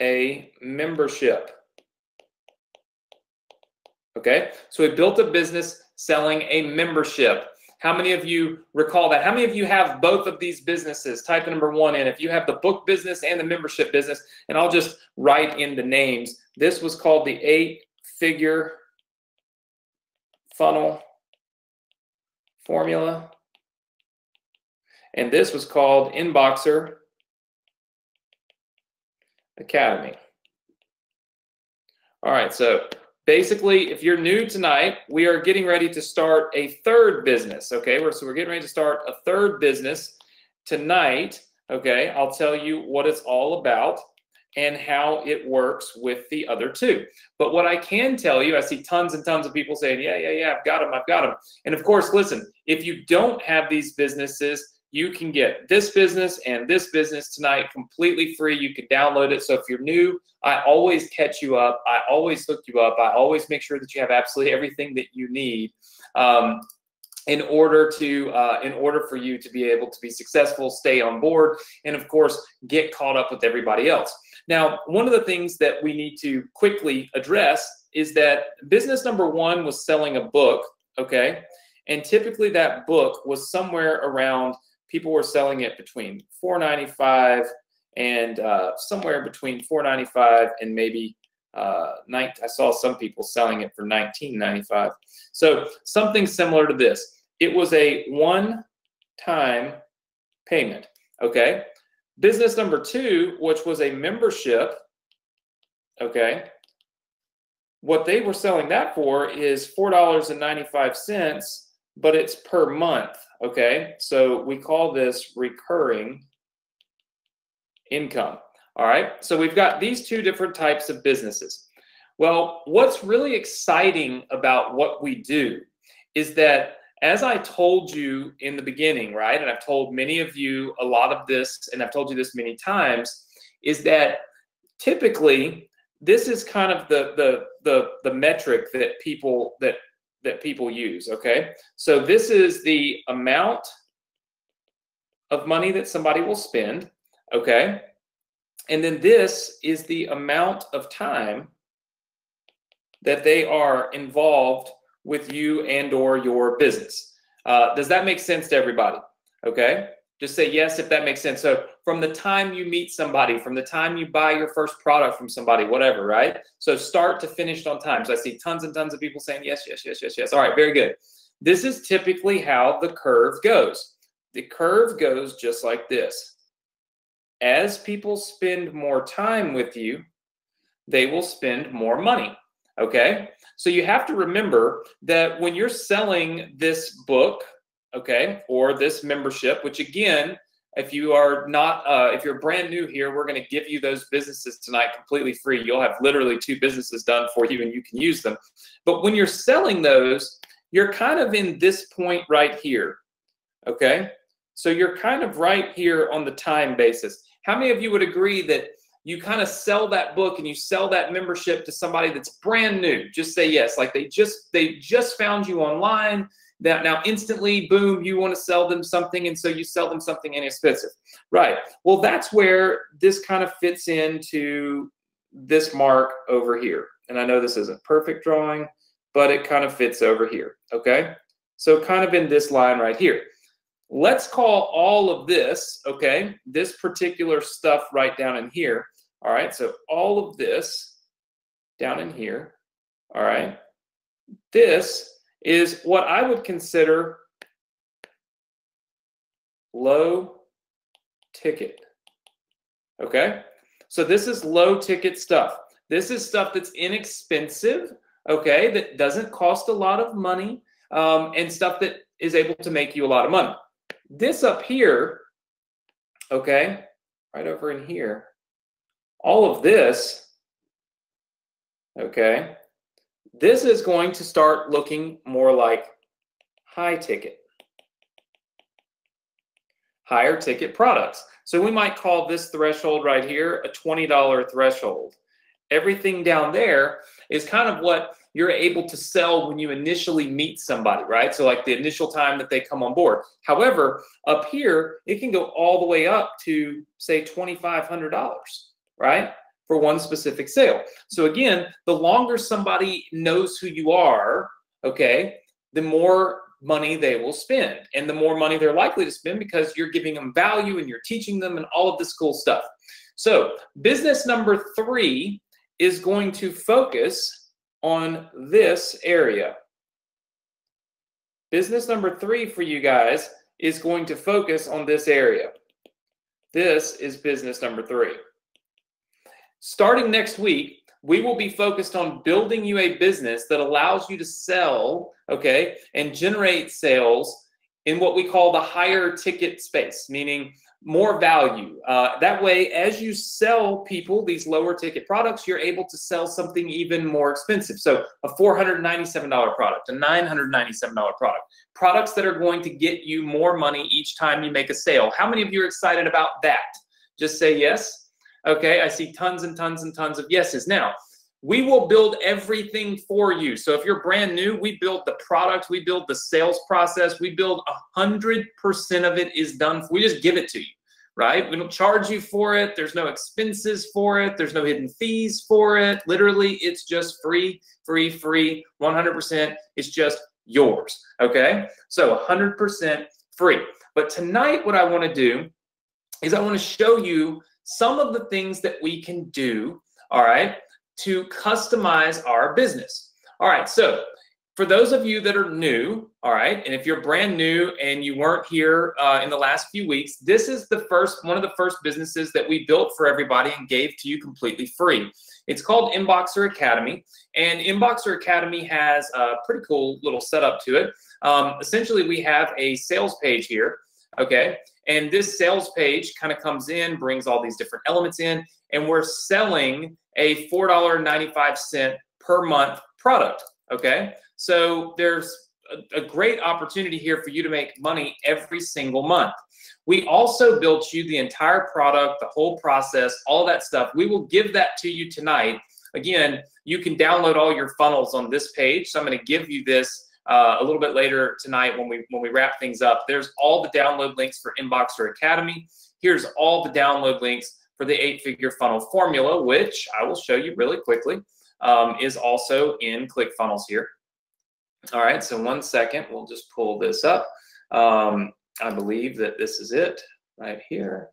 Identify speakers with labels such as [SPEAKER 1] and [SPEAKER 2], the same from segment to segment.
[SPEAKER 1] a membership. Okay, so we built a business selling a membership. How many of you recall that? How many of you have both of these businesses? Type number 1 in if you have the book business and the membership business, and I'll just write in the names. This was called the 8-figure funnel formula, and this was called Inboxer Academy. All right, so basically, if you're new tonight, we are getting ready to start a third business, okay? So we're getting ready to start a third business tonight, okay? I'll tell you what it's all about and how it works with the other two. But what I can tell you, I see tons and tons of people saying, yeah, I've got them. And of course, listen, if you don't have these businesses, you can get this business and this business tonight completely free. You can download it. So if you're new, I always catch you up. I always hook you up. I always make sure that you have absolutely everything that you need in order for you to be able to be successful, stay on board, and of course, get caught up with everybody else. Now, one of the things that we need to quickly address is that business number 1 was selling a book, okay? And typically that book was somewhere around, people were selling it between $4.95 and somewhere between $4.95 and maybe I saw some people selling it for $19.95. So something similar to this. It was a one-time payment, okay? Business number 2, which was a membership, okay? What they were selling that for is $4.95, but it's per month, okay? So we call this recurring income, all right? So we've got these 2 different types of businesses. Well, what's really exciting about what we do is that, as I told you in the beginning, right, and I've told many of you a lot of this, and I've told you this many times, is that typically this is kind of the metric that people use, okay? So this is the amount of money that somebody will spend, okay? And then this is the amount of time that they are involved with you and or your business. Does that make sense to everybody? Okay, just say yes if that makes sense. So from the time you meet somebody, from the time you buy your first product from somebody, whatever, right? So start to finish on time. So I see tons and tons of people saying yes. All right, very good. This is typically how the curve goes. The curve goes just like this. As people spend more time with you, they will spend more money. Okay, so you have to remember that when you're selling this book, okay, or this membership, which again, if you are not, if you're brand new here, we're going to give you those businesses tonight completely free. You'll have literally 2 businesses done for you and you can use them. But when you're selling those, you're kind of in this point right here, okay? So you're kind of right here on the time basis. How many of you would agree that you kind of sell that book and you sell that membership to somebody that's brand new? Just say yes. Like they just found you online. That now instantly, boom, you want to sell them something, and so you sell them something inexpensive. Right. Well, that's where this kind of fits into this mark over here. And I know this isn't perfect drawing, but it kind of fits over here. Okay. So kind of in this line right here. Let's call all of this, okay, this particular stuff right down in here. All right, so all of this down in here, all right, this is what I would consider low ticket, okay? So this is low ticket stuff. This is stuff that's inexpensive, okay, that doesn't cost a lot of money, and stuff that is able to make you a lot of money. This up here, okay, right over in here, all of this, okay, this is going to start looking more like high ticket, higher ticket products. So we might call this threshold right here a $20 threshold. Everything down there is kind of what you're able to sell when you initially meet somebody, right? So like the initial time that they come on board. However, up here, it can go all the way up to say $2,500, right? for one specific sale. So again, the longer somebody knows who you are, okay, the more money they will spend, and the more money they're likely to spend because you're giving them value and you're teaching them and all of this cool stuff. So business number 3 is going to focus on this area. Business number 3 for you guys is going to focus on this area. This is business number 3. Starting next week, we will be focused on building you a business that allows you to sell, okay, and generate sales in what we call the higher ticket space, meaning more value. That way, as you sell people these lower ticket products, you're able to sell something even more expensive. So a $497 product, a $997 product, products that are going to get you more money each time you make a sale. How many of you are excited about that? Just say yes. Okay, I see tons and tons and tons of yeses. Now, we will build everything for you. So if you're brand new, we build the product, we build the sales process, we build 100% of it is done. We just give it to you, right? We don't charge you for it. There's no expenses for it. There's no hidden fees for it. Literally, it's just free, free, free, 100%. It's just yours, okay? So 100% free. But tonight, what I want to do is I want to show you some of the things that we can do, all right, to customize our business. All right, so for those of you that are new, all right, and if you're brand new and you weren't here in the last few weeks, this is one of the first businesses that we built for everybody and gave to you completely free. It's called Inboxer Academy, and Inboxer Academy has a pretty cool little setup to it. Essentially, we have a sales page here, okay? And this sales page kind of comes in, brings all these different elements in, and we're selling a $4.95 per month product, okay? So there's a great opportunity here for you to make money every single month. We also built you the entire product, the whole process, all that stuff. We will give that to you tonight. Again, you can download all your funnels on this page. So I'm going to give you this a little bit later tonight when we wrap things up. There's all the download links for Inboxer Academy. Here's all the download links for the 8-figure funnel formula, which I will show you really quickly, is also in ClickFunnels here. All right, so 1 second, we'll just pull this up. I believe that this is it right here.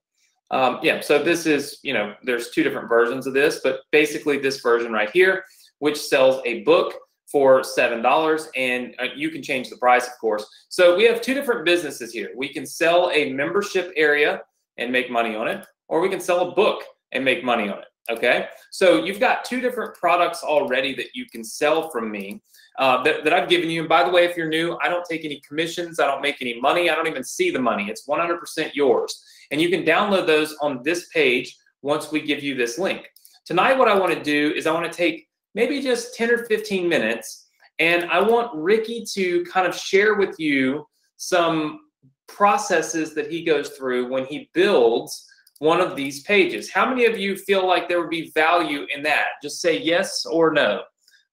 [SPEAKER 1] Yeah, so this is, there's 2 different versions of this, but basically this version right here, which sells a book for $7, and you can change the price, of course. So we have 2 different businesses here. We can sell a membership area and make money on it, or we can sell a book and make money on it, okay? So you've got 2 different products already that you can sell from me that I've given you. And by the way, if you're new, I don't take any commissions. I don't make any money. I don't even see the money. It's 100% yours. And you can download those on this page once we give you this link. Tonight, what I want to do is I want to take maybe just 10 or 15 minutes, and I want Ricky to kind of share with you some processes that he goes through when he builds one of these pages. How many of you feel like there would be value in that? Just say yes or no.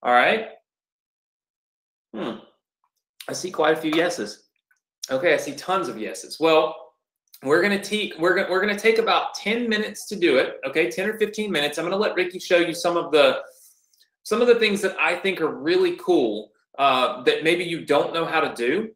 [SPEAKER 1] All right. I see quite a few yeses. Okay, I see tons of yeses. Well, we're gonna take about 10 minutes to do it. Okay, 10 or 15 minutes. I'm gonna let Ricky show you some of the things that I think are really cool that maybe you don't know how to do.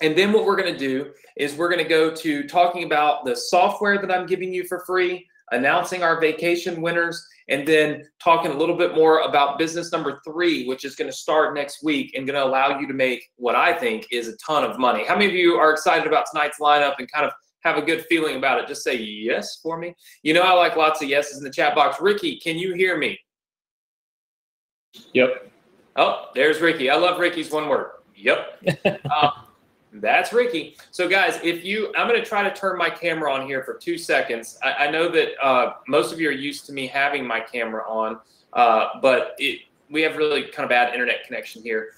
[SPEAKER 1] And then what we're going to do is we're going to go to talking about the software that I'm giving you for free, announcing our vacation winners, and then talking a little bit more about business number 3, which is going to start next week and going to allow you to make what I think is a ton of money. How many of you are excited about tonight's lineup and kind of have a good feeling about it? Just say yes for me. I like lots of yeses in the chat box. Ricky, can you hear me?
[SPEAKER 2] Yep.
[SPEAKER 1] Oh, there's Ricky. I love Ricky's one word. Yep. That's Ricky. So guys, I'm going to try to turn my camera on here for 2 seconds. I know that most of you are used to me having my camera on, but we have really kind of bad internet connection here.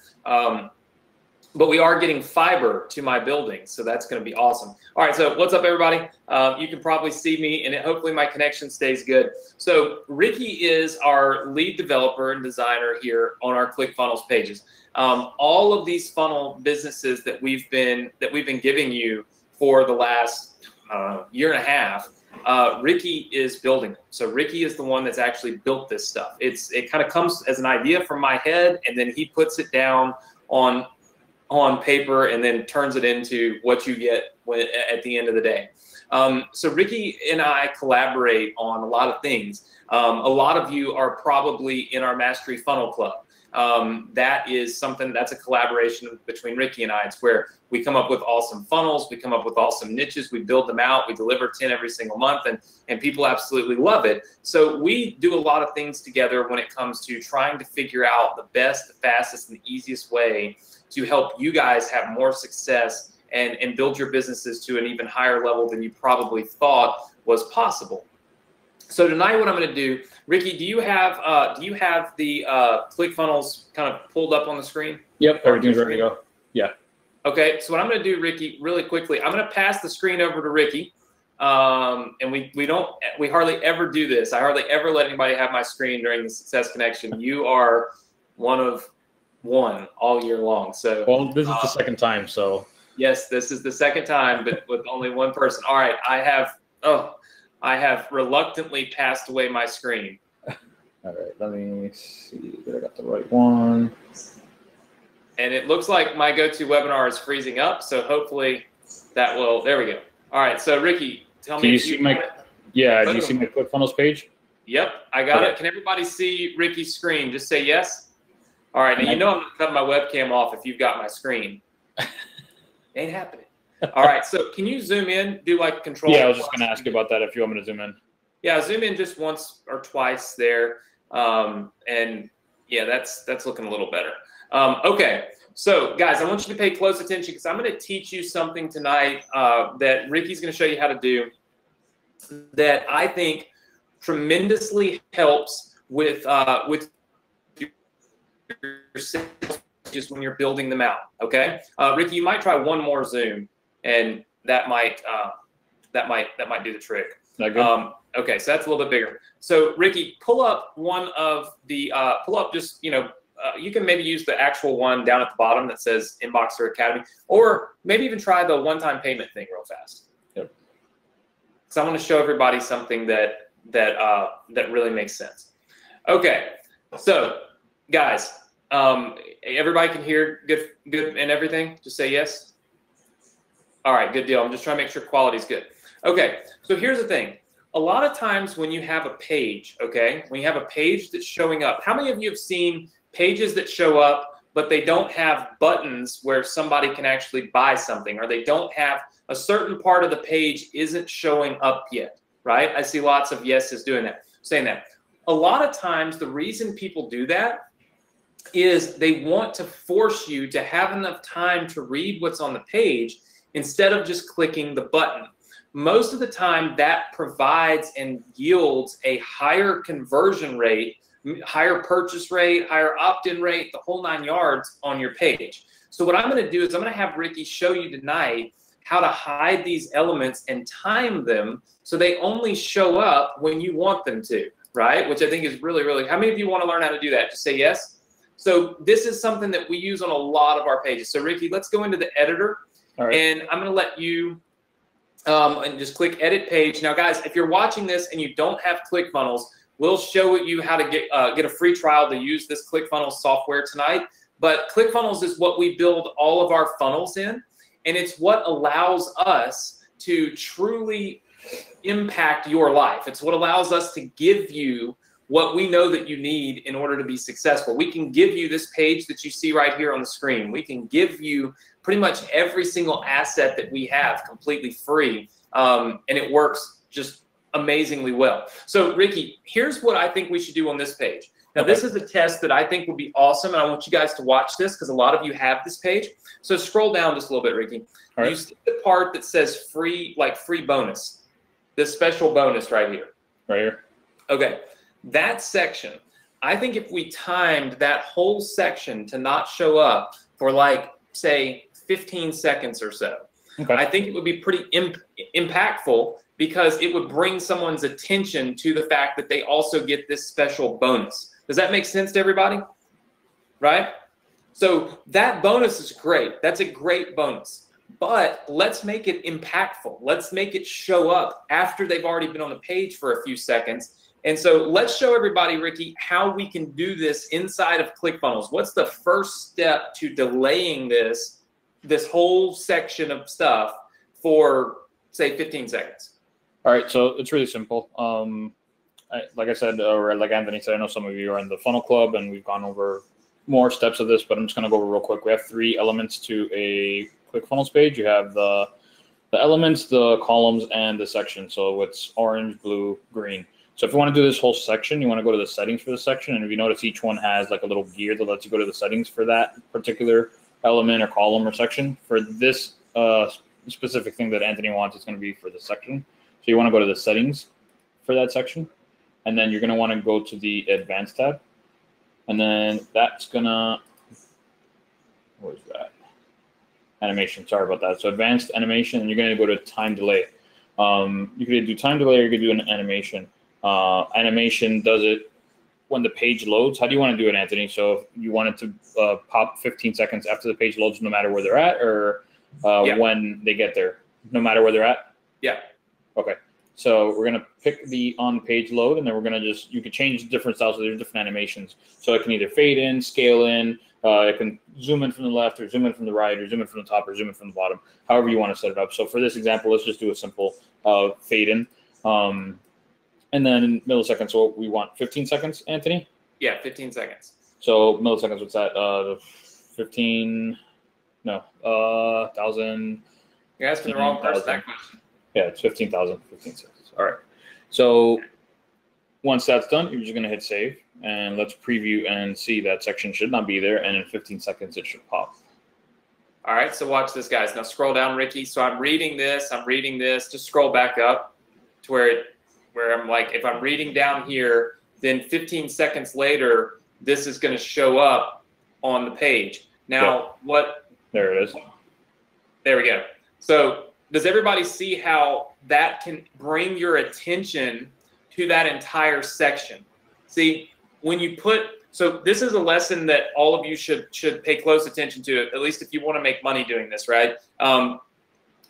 [SPEAKER 1] But we are getting fiber to my building, so that's going to be awesome. All right, so what's up, everybody? You can probably see me, and hopefully my connection stays good. So Ricky is our lead developer and designer here on our ClickFunnels pages. All of these funnel businesses that we've been giving you for the last year and a half, Ricky is building them. So Ricky is the one that's actually built this stuff. It kind of comes as an idea from my head, and then he puts it down on paper and then turns it into what you get at the end of the day. So Ricky and I collaborate on a lot of things. A lot of you are probably in our Mastery Funnel Club. That is something that's a collaboration between Ricky and I. It's where we come up with awesome funnels, we come up with awesome niches, we build them out, we deliver 10 every single month, and people absolutely love it. So we do a lot of things together when it comes to trying to figure out the best, the fastest, and the easiest way to help you guys have more success and build your businesses to an even higher level than you probably thought was possible. So tonight, what I'm going to do, Ricky, do you have the ClickFunnels kind of pulled up on the screen?
[SPEAKER 2] Yep, everything's ready to go. Yeah.
[SPEAKER 1] Okay, so what I'm going to do, Ricky, really quickly, I'm going to pass the screen over to Ricky, and we hardly ever do this. I hardly ever let anybody have my screen during the Success Connection. You are one of one all year long. So
[SPEAKER 2] well, this is the second time, so
[SPEAKER 1] yes, this is the second time, but with only one person. All right, I have reluctantly passed away my screen.
[SPEAKER 2] All right, let me see that I got the right one.
[SPEAKER 1] And it looks like my GoToWebinar is freezing up, so hopefully that will. There we go. All right, so Ricky, tell me.
[SPEAKER 2] Do you see my? Yeah, do you see my ClickFunnels page?
[SPEAKER 1] Yep, I got it. Can everybody see Ricky's screen? Just say yes. All right, now you know I'm gonna cut my webcam off if you've got my screen. Ain't happening. All right, so can you zoom in, do like control?
[SPEAKER 2] Yeah, I was just going to ask you about that if you want me to zoom in.
[SPEAKER 1] Yeah, zoom in just once or twice there. And yeah, that's looking a little better. Okay, so guys, I want you to pay close attention because I'm going to teach you something tonight that Ricky's going to show you how to do that I think tremendously helps with your sales just when you're building them out. Okay, Ricky, you might try one more zoom, and that might do the trick.
[SPEAKER 2] That good?
[SPEAKER 1] Okay, so that's a little bit bigger. So Ricky, pull up one of the just you can maybe use the actual one down at the bottom that says Inboxer Academy, or maybe even try the one-time payment thing real fast.
[SPEAKER 2] Yep.
[SPEAKER 1] So I want to show everybody something that really makes sense. Okay, so guys. Everybody can hear good and everything? Just say yes. All right, good deal. I'm just trying to make sure quality's good. Okay, so here's the thing. A lot of times when you have a page, okay, when you have a page that's showing up, how many of you have seen pages that show up, but they don't have buttons where somebody can actually buy something, or they don't have a certain part of the page isn't showing up yet, right? I see lots of yeses doing that, saying that. A lot of times the reason people do that is they want to force you to have enough time to read what's on the page instead of just clicking the button. Most of the time that provides and yields a higher conversion rate, higher purchase rate, higher opt-in rate, the whole 9 yards on your page. So what I'm going to do is I'm going to have Ricky show you tonight how to hide these elements and time them so they only show up when you want them to, right? Which I think is really, really, how many of you want to learn how to do that? Just say yes. So this is something that we use on a lot of our pages. So Ricky, let's go into the editor. All right. And I'm going to let you and just click edit page. Now guys, if you're watching this and you don't have ClickFunnels, we'll show you how to get a free trial to use this ClickFunnels software tonight. But ClickFunnels is what we build all of our funnels in, and it's what allows us to truly impact your life. It's what allows us to give you what we know that you need in order to be successful. We can give you this page that you see right here on the screen. We can give you pretty much every single asset that we have completely free, and it works just amazingly well. So Ricky, here's what I think we should do on this page. Now, this is a test that I think would be awesome, and I want you guys to watch this because a lot of you have this page. So scroll down just a little bit, Ricky. All right. You see the part that says free, like free bonus, this special bonus right here.
[SPEAKER 2] Right here.
[SPEAKER 1] Okay. That section, I think if we timed that whole section to not show up for like, say, 15 seconds or so, okay, I think it would be pretty impactful because it would bring someone's attention to the fact that they also get this special bonus. Does that make sense to everybody? Right? So that bonus is great. That's a great bonus. but let's make it impactful. Let's make it show up after they've already been on the page for a few seconds. And so let's show everybody, Ricky, how we can do this inside of ClickFunnels. What's the first step to delaying this whole section of stuff for, say, 15 seconds?
[SPEAKER 2] All right, so it's really simple. Like I said, or like Anthony said, I know some of you are in the funnel club, and we've gone over more steps of this, but I'm just going to go over real quick. We have 3 elements to a ClickFunnels page. You have the elements, the columns, and the section. So it's orange, blue, green. So if you want to do this whole section, you want to go to the settings for the section. And if you notice, each one has like a little gear that lets you go to the settings for that particular element or column or section. For this specific thing that Anthony wants, it's going to be for the section. So you want to go to the settings for that section. And then you're going to want to go to the advanced tab. And then that's going to, where's that? Animation, sorry about that. So advanced animation, and you're going to go to time delay. You could do time delay or you could do an animation. Animation does it when the page loads. How do you want to do it, Anthony? So you want it to pop 15 seconds after the page loads, no matter where they're at, or when they get there, no matter where they're at?
[SPEAKER 1] Yeah.
[SPEAKER 2] Okay. So we're going to pick the on-page load, and then we're going to just, you can change different styles. So there's different animations. So it can either fade in, scale in, it can zoom in from the left, or zoom in from the right, or zoom in from the top, or zoom in from the bottom, however you want to set it up. So for this example, let's just do a simple fade in. And then in milliseconds, so we want 15 seconds, Anthony?
[SPEAKER 1] Yeah, 15 seconds.
[SPEAKER 2] So milliseconds, what's that? 15, no, 1,000.
[SPEAKER 1] You're asking the wrong person that question.
[SPEAKER 2] Yeah, it's 15,000, 15 seconds. All right. So once that's done, you're just going to hit save. And let's preview and see that section should not be there. And in 15 seconds, it should pop.
[SPEAKER 1] All right, so watch this, guys. Now scroll down, Ricky. So I'm reading this. Just scroll back up to where I'm like, if I'm reading down here, then 15 seconds later, this is going to show up on the page. Now,
[SPEAKER 2] There it is.
[SPEAKER 1] There we go. So does everybody see how that can bring your attention to that entire section? See, when you so this is a lesson that all of you should pay close attention to, at least if you want to make money doing this, right? A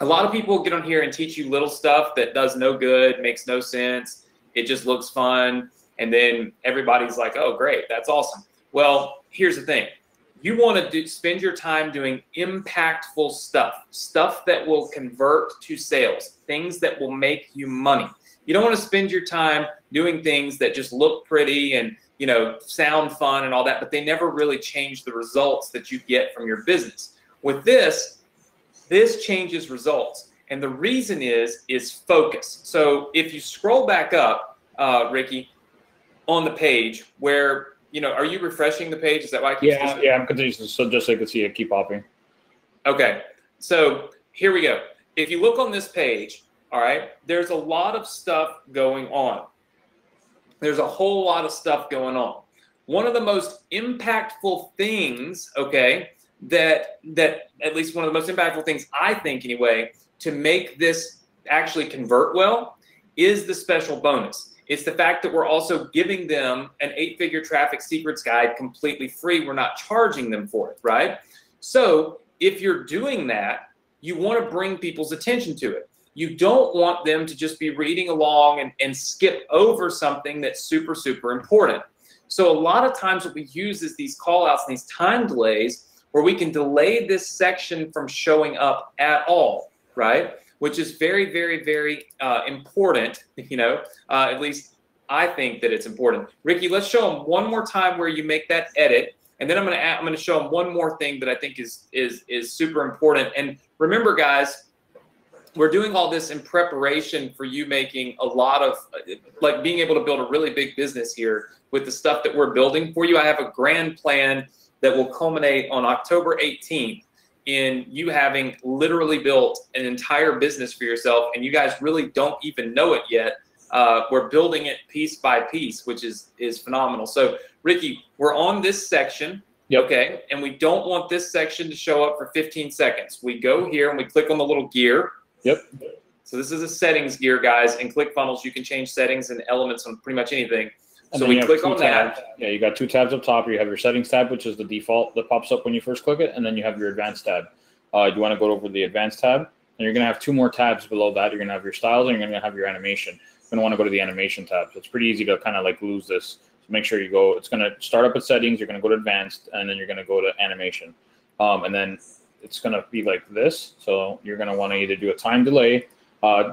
[SPEAKER 1] lot of people get on here and teach you little stuff that does no good, makes no sense. It just looks fun. And then everybody's like, oh, great, that's awesome. Well, here's the thing. You want to spend your time doing impactful stuff that will convert to sales, things that will make you money. You don't want to spend your time doing things that just look pretty and, you know, sound fun and all that, but they never really change the results that you get from your business. With this changes results. And the reason is focus. So if you scroll back up, Ricky, on the page where, you know, are you refreshing the page? Is that why I keep
[SPEAKER 2] Yeah, I'm continuing, so just so you can see it keep popping.
[SPEAKER 1] Okay, so here we go. If you look on this page, all right, there's a lot of stuff going on. There's a whole lot of stuff going on. One of the most impactful things, okay, that at least one of the most impactful things I think anyway, to make this actually convert well is the special bonus. It's the fact that we're also giving them an 8-figure traffic secrets guide completely free. We're not charging them for it, right? So if you're doing that, you want to bring people's attention to it. You don't want them to just be reading along and skip over something that's super, super important. So a lot of times what we use is these call outs and these time delays where we can delay this section from showing up at all, right? Which is very, very, very important, you know, at least I think that it's important. Ricky, let's show them one more time where you make that edit. And then I'm going to show them one more thing that I think is super important. And remember, guys, we're doing all this in preparation for you making a lot of, like being able to build a really big business here with the stuff that we're building for you. I have a grand plan that will culminate on October 18th in you having literally built an entire business for yourself, and you guys really don't even know it yet. We're building it piece by piece, which is phenomenal. So, Ricky, we're on this section, okay, and we don't want this section to show up for 15 seconds. We go here and we click on the little gear. So this is a settings gear, guys. In ClickFunnels, you can change settings and elements on pretty much anything. So we click on that.
[SPEAKER 2] Yeah, you got 2 tabs up top. You have your settings tab, which is the default that pops up when you first click it, and then you have your advanced tab. you want to go over the advanced tab, and you're going to have 2 more tabs below that. You're going to have your styles, and you're going to have your animation. You're going to want to go to the animation tab. So it's pretty easy to kind of like lose this. So make sure you go, it's going to start up at settings, you're going to go to advanced, and then you're going to go to animation. And then it's going to be like this. So you're going to want to either do a time delay.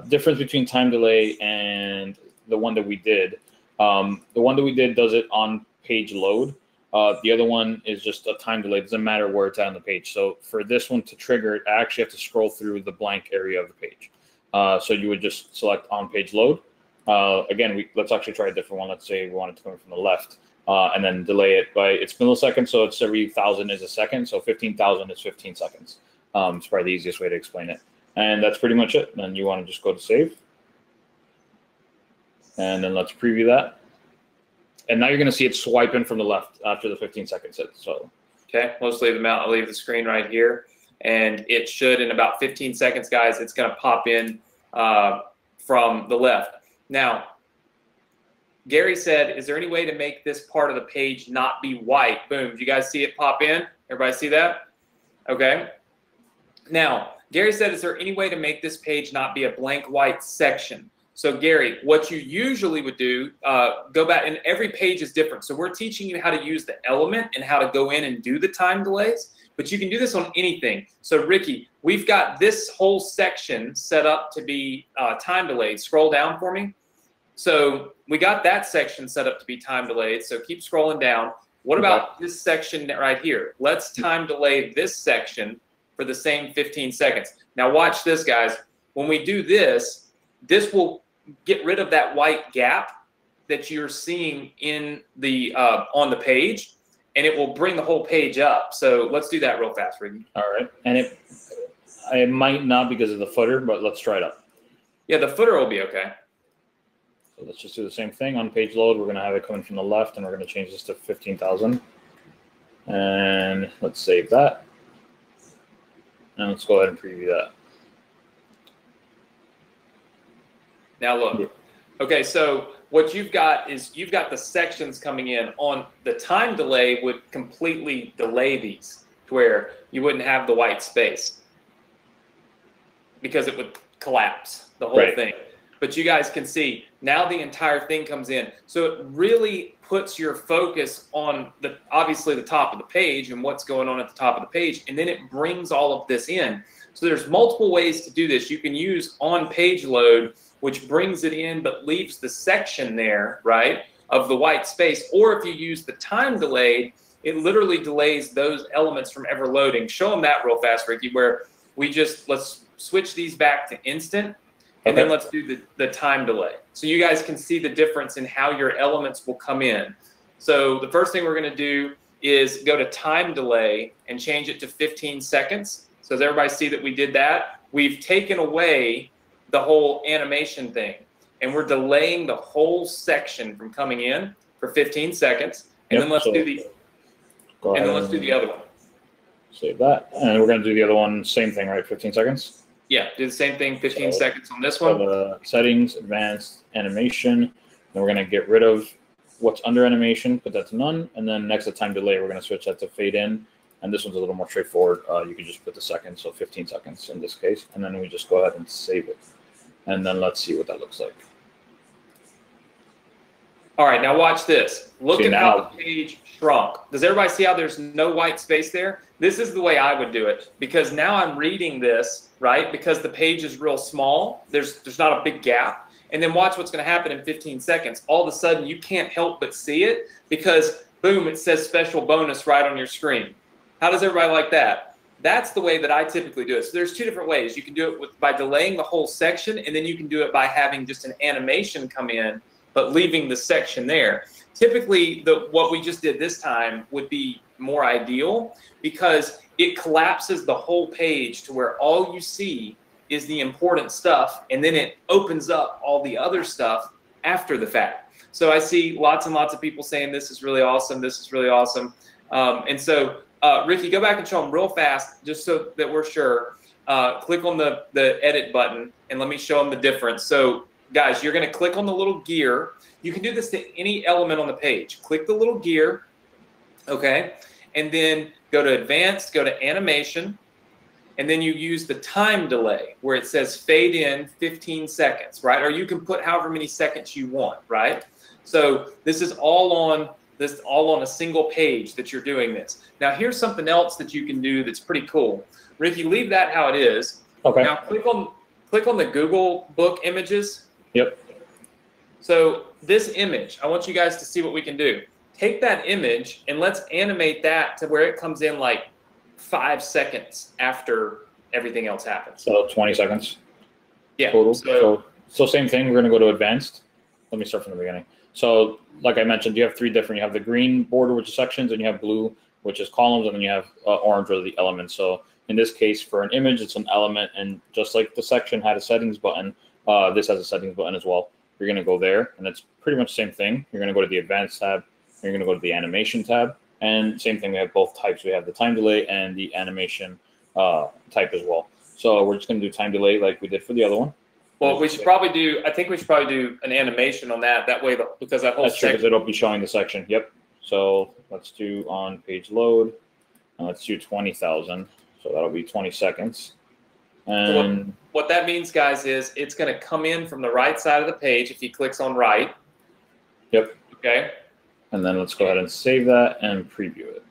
[SPEAKER 2] Difference between time delay and the one that we did. The one that we did does it on page load. The other one is just a time delay. It doesn't matter where it's at on the page. So for this one to trigger it, I actually have to scroll through the blank area of the page. So you would just select on page load. Again, let's actually try a different one. Let's say we want it to come from the left, and then delay it by it's milliseconds. So it's every 1,000 is a second. So 15,000 is 15 seconds. It's probably the easiest way to explain it. And that's pretty much it. Then you want to just go to save. And then let's preview that. And now you're going to see it swiping from the left after the 15 seconds hit. So,
[SPEAKER 1] okay, let's leave them out. I'll leave the screen right here. And it should, in about 15 seconds, guys, it's going to pop in from the left. Now, Gary said, is there any way to make this part of the page not be white? Boom. Do you guys see it pop in? Everybody see that? Okay. Now, Gary said, is there any way to make this page not be a blank white section? So Gary, what you usually would do, go back, and every page is different. So we're teaching you how to use the element and how to go in and do the time delays, but you can do this on anything. So Ricky, we've got this whole section set up to be time delayed. Scroll down for me. So we got that section set up to be time delayed. So keep scrolling down. What about this section right here? Let's time delay this section for the same 15 seconds. Now watch this, guys. When we do this, this will get rid of that white gap that you're seeing in the on the page, and it will bring the whole page up. So let's do that real fast, Ricky.
[SPEAKER 2] All right. And it might not because of the footer, but let's try it out.
[SPEAKER 1] Yeah, the footer will be okay.
[SPEAKER 2] So let's just do the same thing on page load. We're going to have it coming from the left, and we're going to change this to 15,000. And let's save that. And let's go ahead and preview that.
[SPEAKER 1] Now look, okay, so what you've got is you've got the sections coming in. On the time delay would completely delay these to where you wouldn't have the white space because it would collapse the whole thing. But you guys can see now the entire thing comes in. So it really puts your focus on obviously the top of the page and what's going on at the top of the page, and then it brings all of this in. So there's multiple ways to do this. You can use on page load, which brings it in but leaves the section there, right, of the white space. Or if you use the time delayed, it literally delays those elements from ever loading. Show them that real fast, Ricky, where let's switch these back to instant, and then let's do the time delay. So you guys can see the difference in how your elements will come in. So the first thing we're going to do is go to time delay and change it to 15 seconds. So does everybody see that we did that? We've taken away the whole animation thing, and we're delaying the whole section from coming in for 15 seconds. And then let's do the other one.
[SPEAKER 2] Save that. And we're going to do the other one, same thing, right? 15 seconds?
[SPEAKER 1] Yeah, do the same thing, 15 seconds on this one.
[SPEAKER 2] Settings, advanced, animation. Then we're going to get rid of what's under animation, put that to none. And then next to time delay, we're going to switch that to fade in. And this one's a little more straightforward. You can just put the seconds, so 15 seconds in this case. And then we just go ahead and save it. And then let's see what that looks like. All right, now watch this. Look at how the page shrunk. Does everybody see how there's no white space there? This is the way I would do it, because now I'm reading this, right? Because the page is real small. There's not a big gap. And then watch what's going to happen in 15 seconds. All of a sudden, you can't help but see it because, boom, it says special bonus right on your screen. How does everybody like that? That's the way that I typically do it. So there's two different ways. You can do it by delaying the whole section, and then you can do it by having just an animation come in, but leaving the section there. Typically, what we just did this time would be more ideal because it collapses the whole page to where all you see is the important stuff, and then it opens up all the other stuff after the fact. So I see lots and lots of people saying this is really awesome, this is really awesome. And so Ricky, go back and show them real fast just so that we're sure. Click on the edit button and let me show them the difference. So guys, you're going to click on the little gear. You can do this to any element on the page. Click the little gear, okay? And then go to advanced, go to animation,
[SPEAKER 1] and then you use the time delay where it says fade in 15 seconds, right? Or you can put however many seconds you want, right? So this is all on a single page that you're doing this. Now here's something else that you can do that's pretty cool. Ricky, leave that how it is.
[SPEAKER 2] Okay.
[SPEAKER 1] Now click on the Google book images.
[SPEAKER 2] Yep.
[SPEAKER 1] So this image, I want you guys to see what we can do. Take that image and let's animate that to where it comes in like 5 seconds after everything else happens.
[SPEAKER 2] So 20 seconds.
[SPEAKER 1] Yeah.
[SPEAKER 2] Total. So same thing. We're going to go to advanced. Let me start from the beginning. So like I mentioned, you have three different. You have the green border, which is sections, and you have blue, which is columns, and then you have orange, which are the elements. So in this case, for an image, it's an element, and just like the section had a settings button, this has a settings button as well. You're going to go there, and it's pretty much the same thing. You're going to go to the advanced tab. You're going to go to the animation tab, and same thing. We have both types. We have the time delay and the animation type as well. So we're just going to do time delay like we did for the other one.
[SPEAKER 1] Well, we should probably do. I think we should probably do an animation on that. That way, because that whole
[SPEAKER 2] that's true, because it'll be showing the section. Yep. So let's do on page load. And let's do 20,000. So that'll be 20 seconds. And
[SPEAKER 1] so what that means, guys, is it's going to come in from the right side of the page if he clicks on right.
[SPEAKER 2] Yep.
[SPEAKER 1] Okay.
[SPEAKER 2] And then let's go ahead and save that and preview it.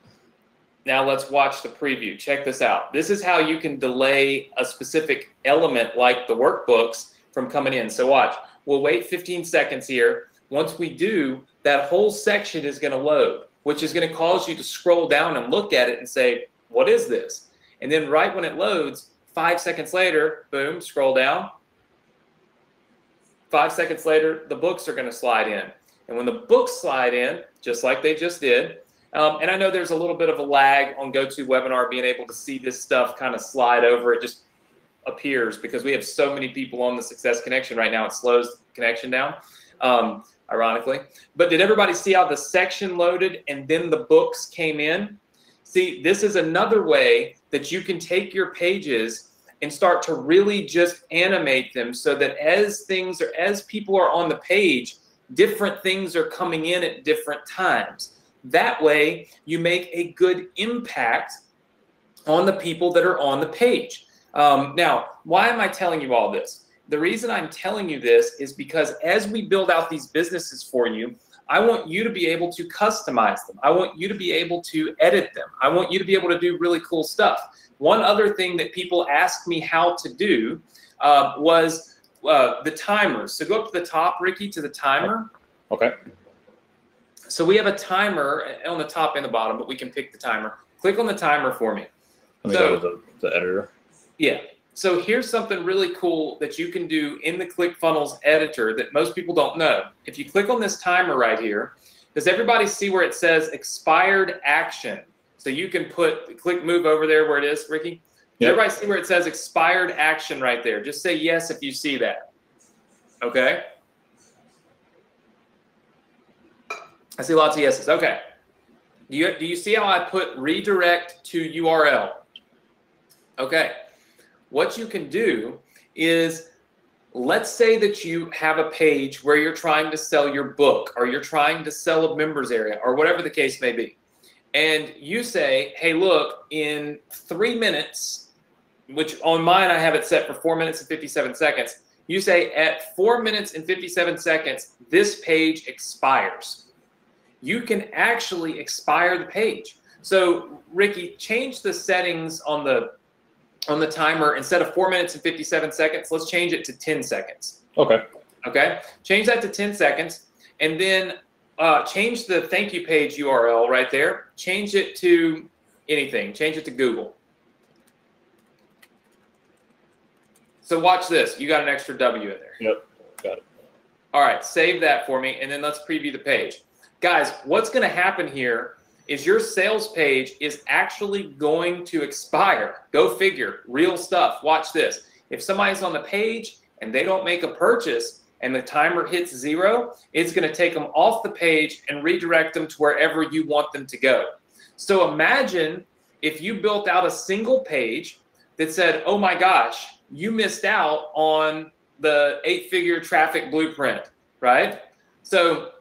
[SPEAKER 1] Now let's watch the preview. Check this out. This is how you can delay a specific element like the workbooks from coming in. So watch. We'll wait 15 seconds here. Once we do, that whole section is going to load, which is going to cause you to scroll down and look at it and say, what is this? And then right when it loads, 5 seconds later, boom, scroll down. 5 seconds later, the books are going to slide in. And when the books slide in, just like they just did, and I know there's a little bit of a lag on GoToWebinar being able to see this stuff kind of slide over. It just appears because we have so many people on the Success Connection right now. It slows the connection down, ironically. But did everybody see how the section loaded and then the books came in? See, this is another way that you can take your pages and start to really just animate them so that as people are on the page, different things are coming in at different times. That way, you make a good impact on the people that are on the page. Now, why am I telling you all this? The reason I'm telling you this is because as we build out these businesses for you, I want you to be able to customize them. I want you to be able to edit them. I want you to be able to do really cool stuff. One other thing that people asked me how to do was the timers. So go up to the top, Ricky, to the timer.
[SPEAKER 2] Okay.
[SPEAKER 1] So we have a timer on the top and the bottom, but we can pick the timer. Click on the timer for me.
[SPEAKER 2] Let me go to the editor.
[SPEAKER 1] Yeah. So here's something really cool that you can do in the ClickFunnels editor that most people don't know. If you click on this timer right here, does everybody see where it says expired action? So you can move over there where it is, Ricky. Does everybody see where it says expired action right there? Just say yes if you see that. Okay. I see lots of yeses. Okay. Do you see how I put redirect to URL? Okay. What you can do is, let's say that you have a page where you're trying to sell your book or you're trying to sell a members area or whatever the case may be. And you say, hey, look, in 3 minutes, which on mine I have it set for 4 minutes and 57 seconds. You say at 4 minutes and 57 seconds, this page expires. You can actually expire the page. So Ricky, change the settings on the timer. Instead of 4 minutes and 57 seconds, let's change it to 10 seconds.
[SPEAKER 2] Okay.
[SPEAKER 1] Okay. Change that to 10 seconds. And then change the thank you page URL right there. Change it to anything. Change it to Google. So watch this. You got an extra W in there.
[SPEAKER 2] Yep. Got it.
[SPEAKER 1] All right. Save that for me. And then let's preview the page. Guys, what's going to happen here is your sales page is actually going to expire. Go figure. Real stuff. Watch this. If somebody's on the page and they don't make a purchase and the timer hits 0, it's going to take them off the page and redirect them to wherever you want them to go. So imagine if you built out a single page that said, oh my gosh, you missed out on the 8-figure traffic blueprint, right? So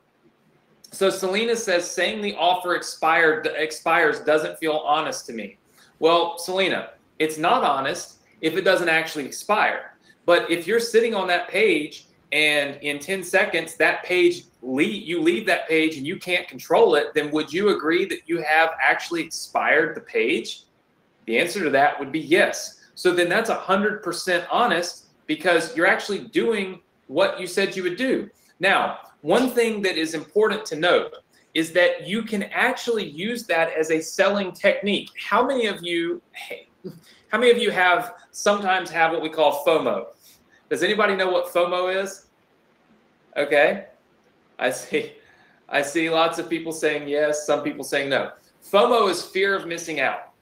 [SPEAKER 1] Selena says, saying the offer expires doesn't feel honest to me. Well, Selena, It's not honest if it doesn't actually expire. But if you're sitting on that page and in 10 seconds, that page, you leave that page and you can't control it, then would you agree that you have actually expired the page? The answer to that would be yes. So then that's 100% honest because you're actually doing what you said you would do. Now, one thing that is important to note is that you can actually use that as a selling technique. How many of you sometimes have what we call FOMO? Does anybody know what FOMO is? Okay. I see lots of people saying yes, some people saying no. FOMO is fear of missing out.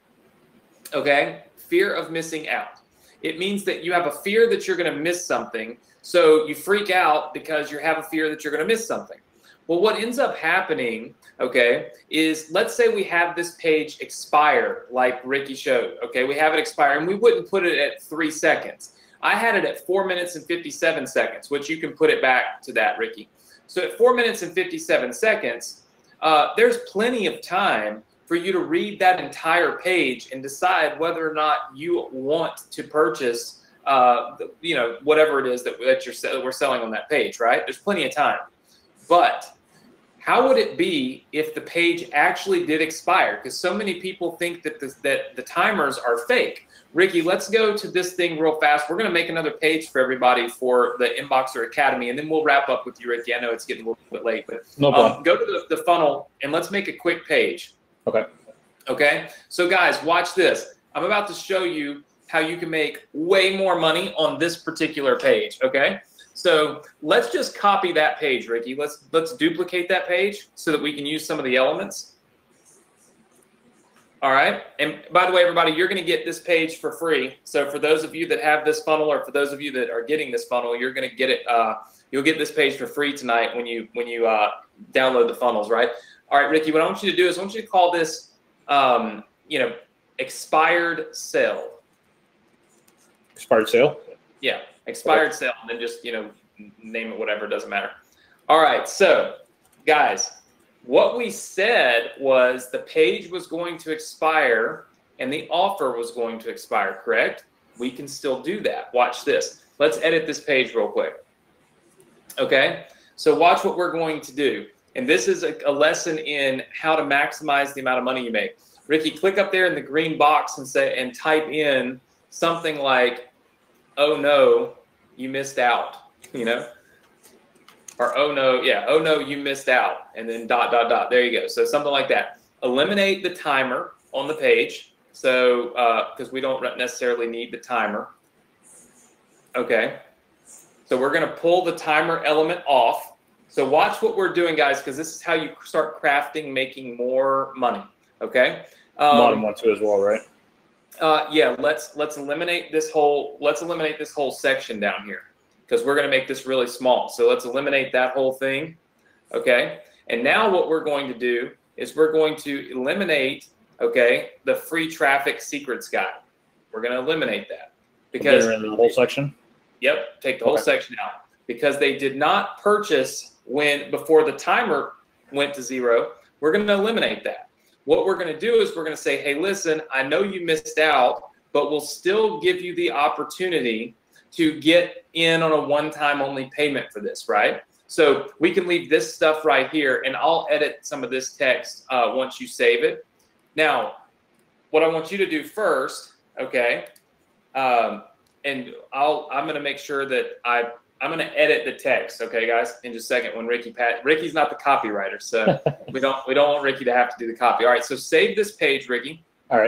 [SPEAKER 1] Okay? Fear of missing out. It means that you have a fear that you're going to miss something, so you freak out because you have a fear that you're going to miss something. Well, what ends up happening, okay, is let's say we have this page expire like Ricky showed. Okay, we have it expire, and we wouldn't put it at 3 seconds. I had it at 4 minutes and 57 seconds, which you can put it back to that, Ricky. So at 4 minutes and 57 seconds, there's plenty of time for you to read that entire page and decide whether or not you want to purchase, whatever it is that we're selling on that page, right? There's plenty of time. But how would it be if the page actually did expire? Because so many people think that the timers are fake. Ricky, let's go to this thing real fast. We're going to make another page for everybody for the Inboxer Academy, and then we'll wrap up with you, Ricky. I know it's getting a little bit late, but
[SPEAKER 2] no problem.
[SPEAKER 1] Go to the funnel, and let's make a quick page.
[SPEAKER 2] Okay.
[SPEAKER 1] Okay. So, guys, watch this. I'm about to show you how you can make way more money on this particular page. Okay. So let's just copy that page, Ricky. Let's duplicate that page so that we can use some of the elements. All right. And by the way, everybody, you're going to get this page for free. So for those of you that have this funnel, or for those of you that are getting this funnel, you're going to get it. You'll get this page for free tonight when you download the funnels, right? All right, Ricky. What I want you to do is I want you to call this, expired sale.
[SPEAKER 2] Expired sale.
[SPEAKER 1] Yeah. Expired sale, and then just, name it whatever, it doesn't matter. All right, so guys, what we said was the page was going to expire and the offer was going to expire, correct? We can still do that. Watch this. Let's edit this page real quick. Okay, so watch what we're going to do. And this is a lesson in how to maximize the amount of money you make. Ricky, click up there in the green box and type in something like, oh no, you missed out, or oh no, you missed out, and then ... There you go. So something like that. Eliminate the timer on the page, so because we don't necessarily need the timer. Okay, so we're going to pull the timer element off. So watch what we're doing, guys, because this is how you start crafting, making more money. Okay.
[SPEAKER 2] Bottom one too as well, right?
[SPEAKER 1] Yeah, let's eliminate this whole section down here because we're going to make this really small. So let's eliminate that whole thing. Okay. And now what we're going to do is we're going to eliminate, okay, the free traffic secrets guide. We're going to eliminate that because
[SPEAKER 2] the whole section.
[SPEAKER 1] Yep. Take the whole section out because they did not purchase before the timer went to 0. We're going to eliminate that. What we're going to do is we're going to say, hey, listen, I know you missed out, but we'll still give you the opportunity to get in on a one-time only payment for this, right? So we can leave this stuff right here, and I'll edit some of this text once you save it. Now, what I want you to do first, okay, and I'm going to make sure that I'm going to edit the text, okay, guys, in just a second. When Ricky's not the copywriter, so we don't want Ricky to have to do the copy. All right, so save this page, Ricky.
[SPEAKER 2] All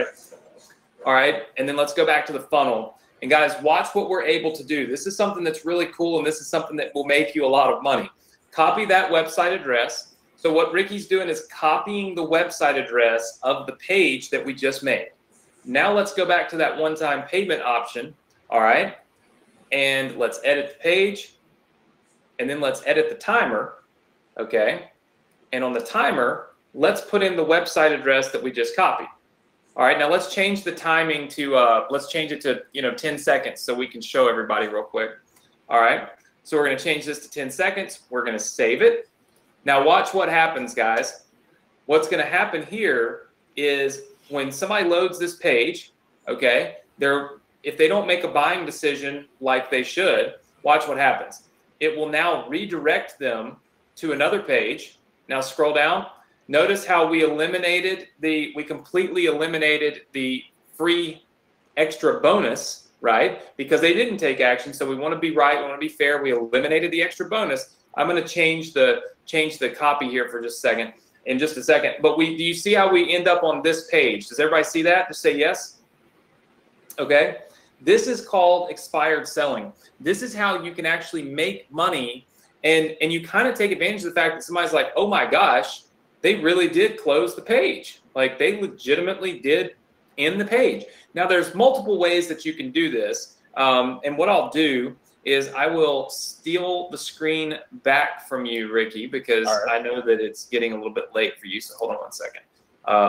[SPEAKER 2] right,
[SPEAKER 1] and then let's go back to the funnel. And guys, watch what we're able to do. This is something that's really cool, and this is something that will make you a lot of money. Copy that website address. So what Ricky's doing is copying the website address of the page that we just made. Now let's go back to that one-time payment option, all right? And let's edit the page, and then let's edit the timer, okay? And on the timer, let's put in the website address that we just copied. All right, now let's change the timing to, let's change it to, 10 seconds so we can show everybody real quick. All right, so we're gonna change this to 10 seconds. We're gonna save it. Now watch what happens, guys. What's gonna happen here is when somebody loads this page, okay, if they don't make a buying decision like they should, watch what happens. It will now redirect them to another page. Now scroll down. Notice how we completely eliminated the free extra bonus, right? Because they didn't take action. So we want to be right. We want to be fair. We eliminated the extra bonus. I'm going to change the copy here for just a second, in just a second. But do you see how we end up on this page? Does everybody see that? Just say yes. Okay. This is called expired selling. This is how you can actually make money, and you kind of take advantage of the fact that somebody's like, oh my gosh, they really did close the page. Like they legitimately did end the page. Now there's multiple ways that you can do this. And what I'll do is I will steal the screen back from you, Ricky, because I know that it's getting a little bit late for you. So hold on one second.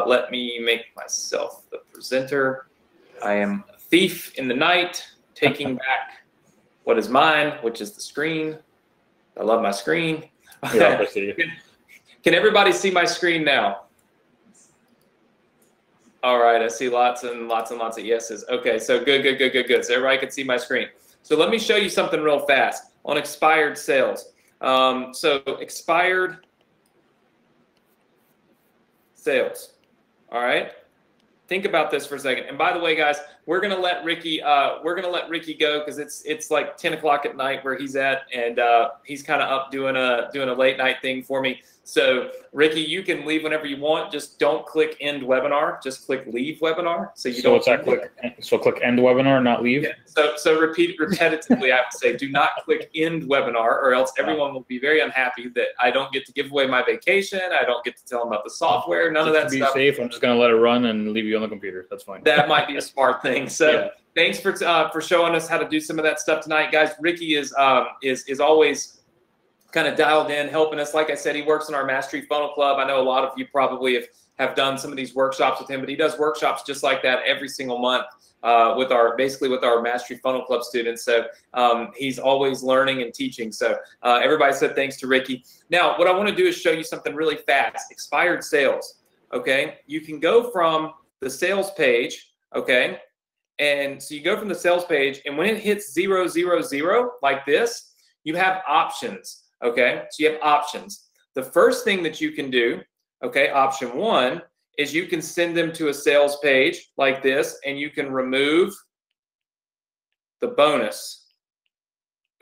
[SPEAKER 1] Let me make myself the presenter. I am a thief in the night, taking back what is mine, which is the screen. I love my screen.
[SPEAKER 2] Yeah,
[SPEAKER 1] Can everybody see my screen now? All right, I see lots and lots and lots of yeses. Okay, so good. So everybody can see my screen. So let me show you something real fast on expired sales. So expired sales. All right. Think about this for a second. And by the way, guys, we're gonna let Ricky go because it's like 10 o'clock at night where he's at, and he's kind of up doing a late night thing for me. So Ricky, you can leave whenever you want. Just don't click end webinar. Just click leave webinar. So
[SPEAKER 2] click end webinar, not leave.
[SPEAKER 1] Yeah. So repeat repetitively. I would say do not click end webinar, or else everyone will be very unhappy that I don't get to give away my vacation. I don't get to tell them about the software. None of that stuff.
[SPEAKER 2] To be safe, I'm just gonna let it run and leave you on the computer. That's fine.
[SPEAKER 1] That might be a smart thing. So thanks for showing us how to do some of that stuff tonight, guys. Ricky is always kind of dialed in, helping us. Like I said, he works in our Mastery Funnel Club. I know a lot of you probably have done some of these workshops with him, but he does workshops just like that every single month with our Mastery Funnel Club students. So he's always learning and teaching. So everybody said thanks to Ricky. Now, what I want to do is show you something really fast. Expired sales. Okay, you can go from the sales page. Okay, and so you go from the sales page, and when it hits 0, 0, 0 like this, you have options. Okay, so you have options. The first thing that you can do, okay, option 1, is you can send them to a sales page like this, and you can remove the bonus.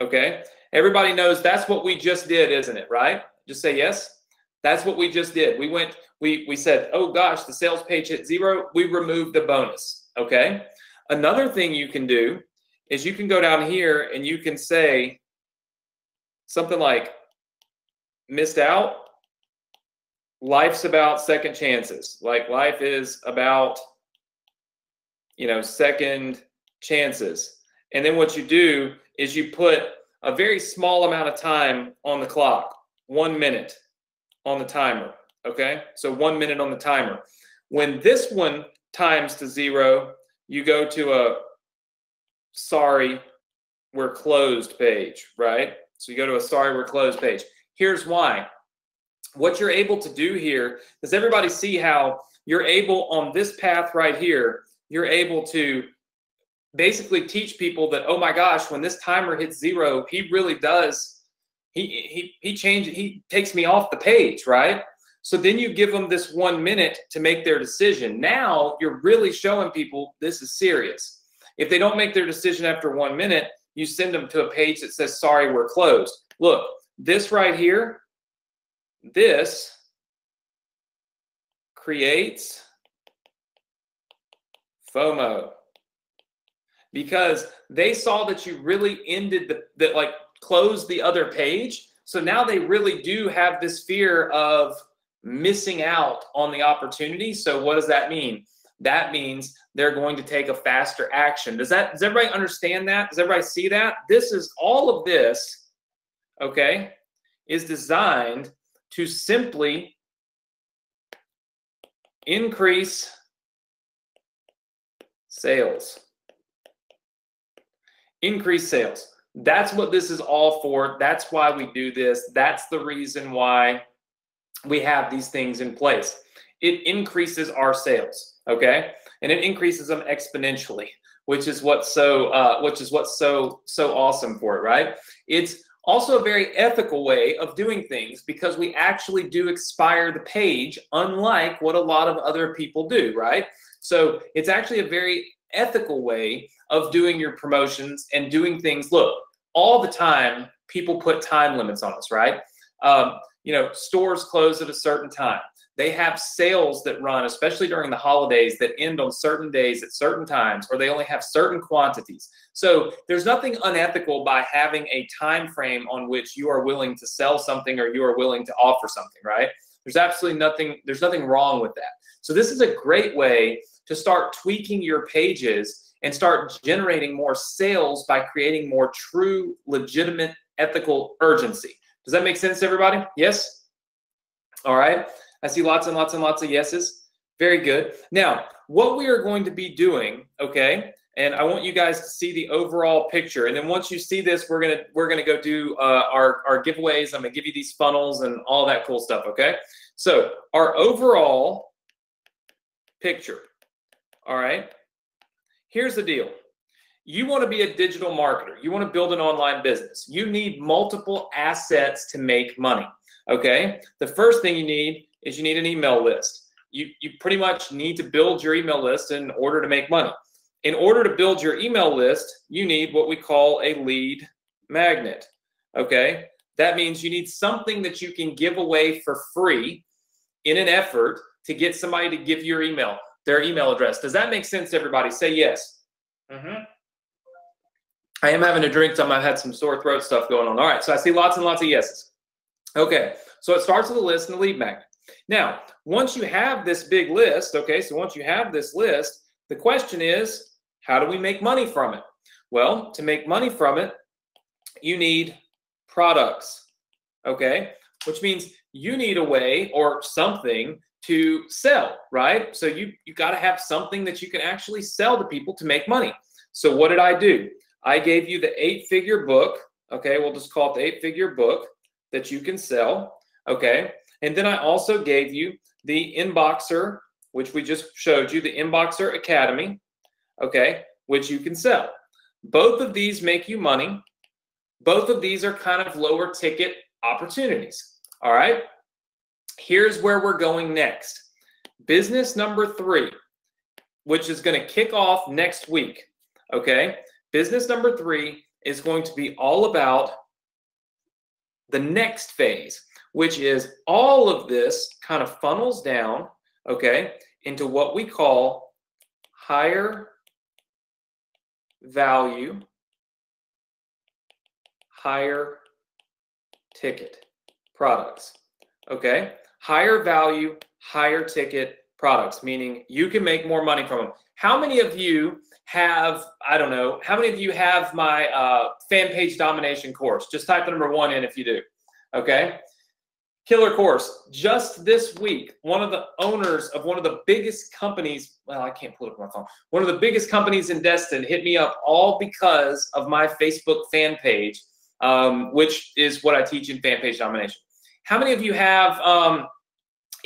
[SPEAKER 1] Okay, everybody knows that's what we just did, isn't it? Right? Just say yes. That's what we just did. We said, oh gosh, the sales page hit 0. We removed the bonus. Okay. Another thing you can do is you can go down here and you can say something like, missed out. Life's about second chances. Like life is about, second chances. And then what you do is you put a very small amount of time on the clock, 1 minute on the timer. Okay. So 1 minute on the timer. When this one times to 0, you go to a sorry, we're closed page, right? So you go to a sorry, we're closed page. Here's why. What you're able to do here, does everybody see how you're able on this path right here, you're able to basically teach people that, oh my gosh, when this timer hits 0, he really does, he takes me off the page, right? So then you give them this 1 minute to make their decision. Now you're really showing people this is serious. If they don't make their decision after 1 minute, you send them to a page that says, sorry, we're closed. Look, this right here, this creates FOMO because they saw that you really ended closed the other page. So now they really do have this fear of missing out on the opportunity. So what does that mean? That means they're going to take a faster action. Does everybody understand that? Does everybody see that? All of this, okay, is designed to simply increase sales. Increase sales. That's what this is all for. That's why we do this. That's the reason why we have these things in place. It increases our sales, okay? And it increases them exponentially. which is what's so awesome for it, right? It's also a very ethical way of doing things because we actually do expire the page, unlike what a lot of other people do, right? So it's actually a very ethical way of doing your promotions and doing things. Look, all the time, people put time limits on us, right? You know, stores close at a certain time. They have sales that run, especially during the holidays, that end on certain days at certain times, or they only have certain quantities. So there's nothing unethical by having a time frame on which you are willing to sell something or you are willing to offer something, right? There's absolutely nothing wrong with that. So this is a great way to start tweaking your pages and start generating more sales by creating more true, legitimate, ethical urgency. Does that make sense to everybody? Yes? All right. I see lots and lots and lots of yeses. Very good. Now, what we are going to be doing, okay, and I want you guys to see the overall picture. And then once you see this, we're gonna go do our giveaways. I'm gonna give you these funnels and all that cool stuff, okay? So our overall picture, all right? Here's the deal. You want to be a digital marketer. You want to build an online business. You need multiple assets to make money, okay? The first thing you need is you need an email list. You pretty much need to build your email list in order to make money. In order to build your email list, you need what we call a lead magnet, okay? That means you need something that you can give away for free in an effort to get somebody to give you their email address. Does that make sense to everybody? Say yes. Mm-hmm. I am having a drink, so I've had some sore throat stuff going on. All right, so I see lots and lots of yeses. Okay, so it starts with a list and a lead magnet. Now, once you have this big list, okay, so once you have this list, the question is, how do we make money from it? Well, to make money from it, you need products, okay, which means you need a way or something to sell, right? So you got to have something that you can actually sell to people to make money. So what did I do? I gave you the 8-figure book, okay, we'll just call it the 8-figure book that you can sell, okay? And then I also gave you the Inboxer, which we just showed you, the Inboxer Academy, okay, which you can sell. Both of these make you money. Both of these are kind of lower ticket opportunities, all right? Here's where we're going next. Business number 3, which is going to kick off next week, okay? Business number 3 is going to be all about the next phase, which is all of this kind of funnels down, okay, into what we call higher value, higher ticket products, okay? Higher value, higher ticket products, meaning you can make more money from them. How many of you have, I don't know, how many of you have my fan page domination course? Just type the number 1 in if you do, okay? Killer course. Just this week, one of the owners of one of the biggest companies, well, I can't pull it up on my phone, one of the biggest companies in Destin hit me up all because of my Facebook fan page, which is what I teach in fan page domination. How many of you have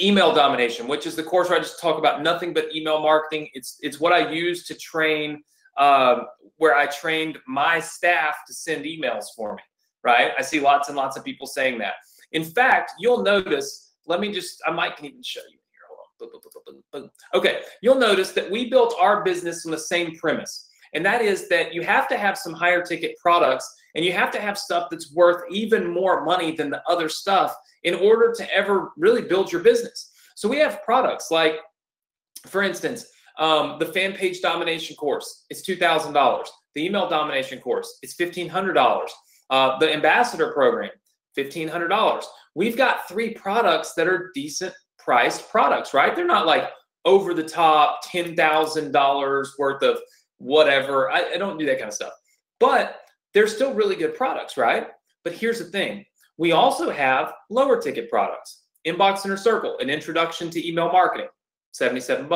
[SPEAKER 1] email domination, which is the course where I just talk about nothing but email marketing? It's what I use to train, where I trained my staff to send emails for me, right? I see lots and lots of people saying that. In fact, you'll notice, I might can even show you here. Hold on. Okay, you'll notice that we built our business on the same premise. And that is that you have to have some higher ticket products and you have to have stuff that's worth even more money than the other stuff in order to ever really build your business. So we have products like, for instance, the fan page domination course, it's $2,000. The email domination course, it's $1,500. The ambassador program, $1,500. We've got 3 products that are decent priced products, right? They're not like over the top $10,000 worth of whatever. I don't do that kind of stuff, but they're still really good products, right? But here's the thing. We also have lower ticket products. Inbox Inner Circle, an introduction to email marketing, $77.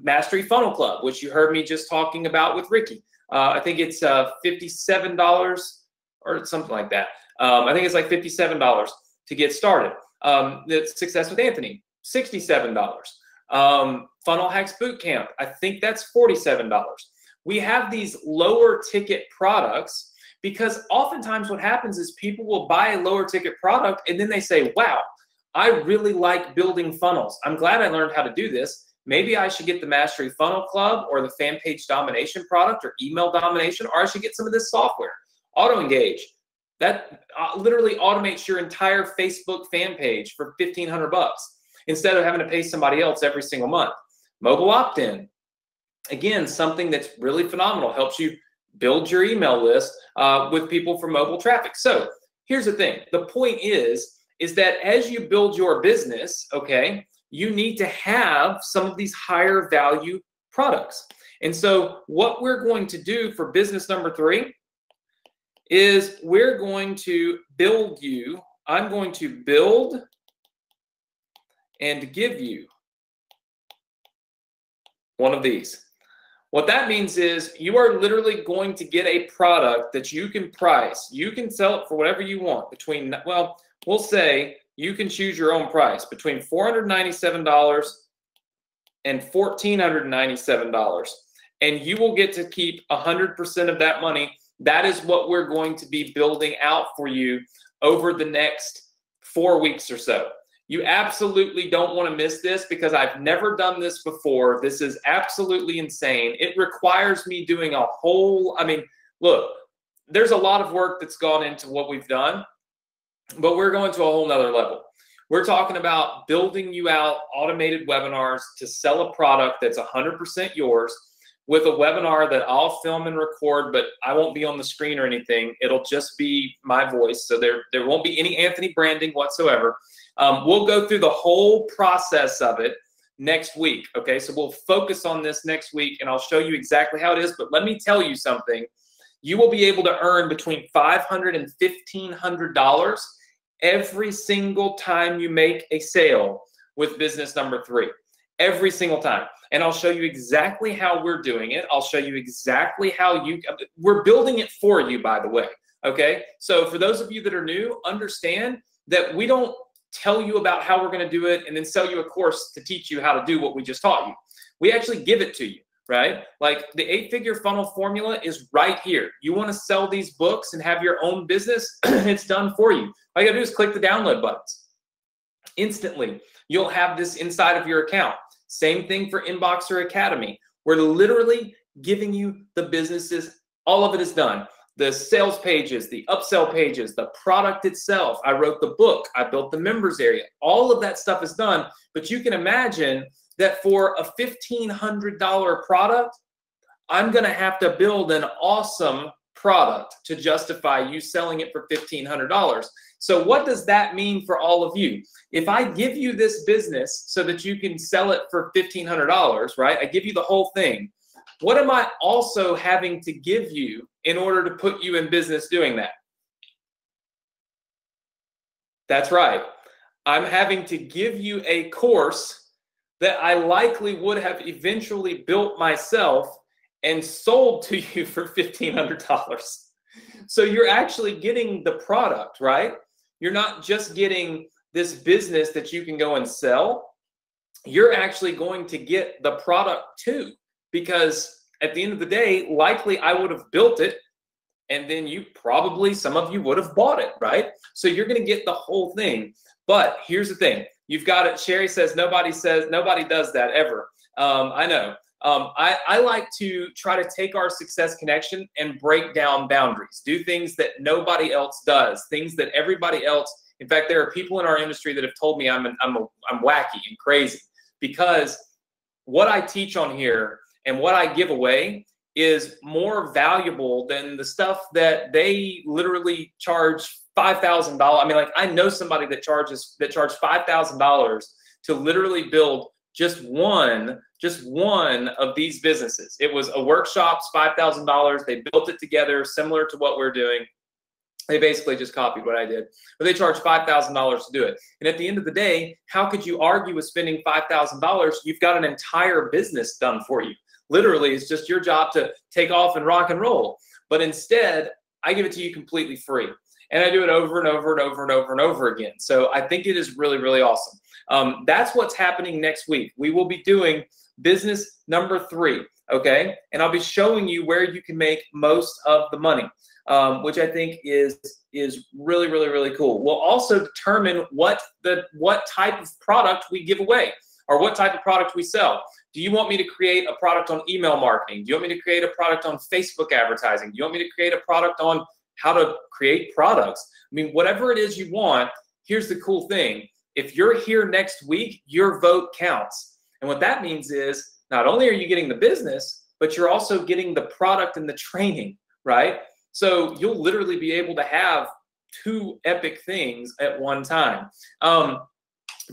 [SPEAKER 1] Mastery Funnel Club, which you heard me just talking about with Ricky. I think it's $57 or something like that. I think it's like $57 to get started. The Success with Anthony, $67. Funnel Hacks Bootcamp, I think that's $47. we have these lower ticket products because oftentimes what happens is people will buy a lower ticket product and then they say, wow, I really like building funnels. I'm glad I learned how to do this. Maybe I should get the Mastery Funnel Club or the Fan Page Domination product or email domination, or I should get some of this software. Auto Engage, that literally automates your entire Facebook fan page for $1,500 instead of having to pay somebody else every single month. Mobile opt-in, again, something that's really phenomenal, helps you build your email list with people from mobile traffic. So here's the thing. The point is that as you build your business, okay, you need to have some of these higher value products. And so what we're going to do for business number 3 is we're going to build you, I'm going to build and give you one of these. What that means is you are literally going to get a product that you can price. You can sell it for whatever you want between, well, we'll say you can choose your own price between $497 and $1,497. And you will get to keep 100% of that money. That is what we're going to be building out for you over the next 4 weeks or so. You absolutely don't want to miss this because I've never done this before. This is absolutely insane. It requires me doing a whole, I mean, look, there's a lot of work that's gone into what we've done, but we're going to a whole nother level. We're talking about building you out automated webinars to sell a product that's 100% yours with a webinar that I'll film and record, but I won't be on the screen or anything. It'll just be my voice. So there won't be any Anthony branding whatsoever. We'll go through the whole process of it next week. Okay, so we'll focus on this next week and I'll show you exactly how it is. But let me tell you something. You will be able to earn between $500 and $1,500 every single time you make a sale with business number 3. Every single time. And I'll show you exactly how we're doing it. I'll show you exactly how we're building it for you, by the way. Okay, so for those of you that are new, understand that we don't tell you about how we're going to do it and then sell you a course to teach you how to do what we just taught you. We actually give it to you, right? Like the 8-figure funnel formula is right here. You want to sell these books and have your own business, it's done for you. All you got to do is click the download buttons. Instantly, you'll have this inside of your account. Same thing for Inboxer Academy. We're literally giving you the businesses. All of it is done. The sales pages, the upsell pages, the product itself. I wrote the book. I built the members area. All of that stuff is done. But you can imagine that for a $1,500 product, I'm going to have to build an awesome product to justify you selling it for $1,500. So what does that mean for all of you? If I give you this business so that you can sell it for $1,500, right? I give you the whole thing. What am I also having to give you in order to put you in business doing that? That's right. I'm having to give you a course that I likely would have eventually built myself and sold to you for $1,500. So you're actually getting the product, right? You're not just getting this business that you can go and sell. You're actually going to get the product too, because at the end of the day, likely I would have built it and then some of you would have bought it, right? So you're going to get the whole thing. But here's the thing. You've got it. Sherry says nobody does that ever. I know. I like to try to take our success connection and break down boundaries, do things that nobody else does, things that everybody else. In fact, there are people in our industry that have told me I'm wacky and crazy because what I teach on here and what I give away is more valuable than the stuff that they literally charge $5,000. I mean, like I know somebody that charged $5,000 to literally build just one of these businesses. It was a workshop's $5,000. They built it together, similar to what we're doing. They basically just copied what I did, but they charged $5,000 to do it. And at the end of the day, how could you argue with spending $5,000? You've got an entire business done for you. Literally, it's just your job to take off and rock and roll. But instead, I give it to you completely free. And I do it over and over and over and over and over again. So I think it is really, really awesome. That's what's happening next week. We will be doing business number 3, okay? And I'll be showing you where you can make most of the money, which I think is really, really, really cool. We'll also determine what type of product we give away or what type of product we sell. Do you want me to create a product on email marketing? Do you want me to create a product on Facebook advertising? Do you want me to create a product on how to create products? I mean, whatever it is you want, here's the cool thing. If you're here next week, your vote counts. And what that means is not only are you getting the business, but you're also getting the product and the training, right? So you'll literally be able to have 2 epic things at one time.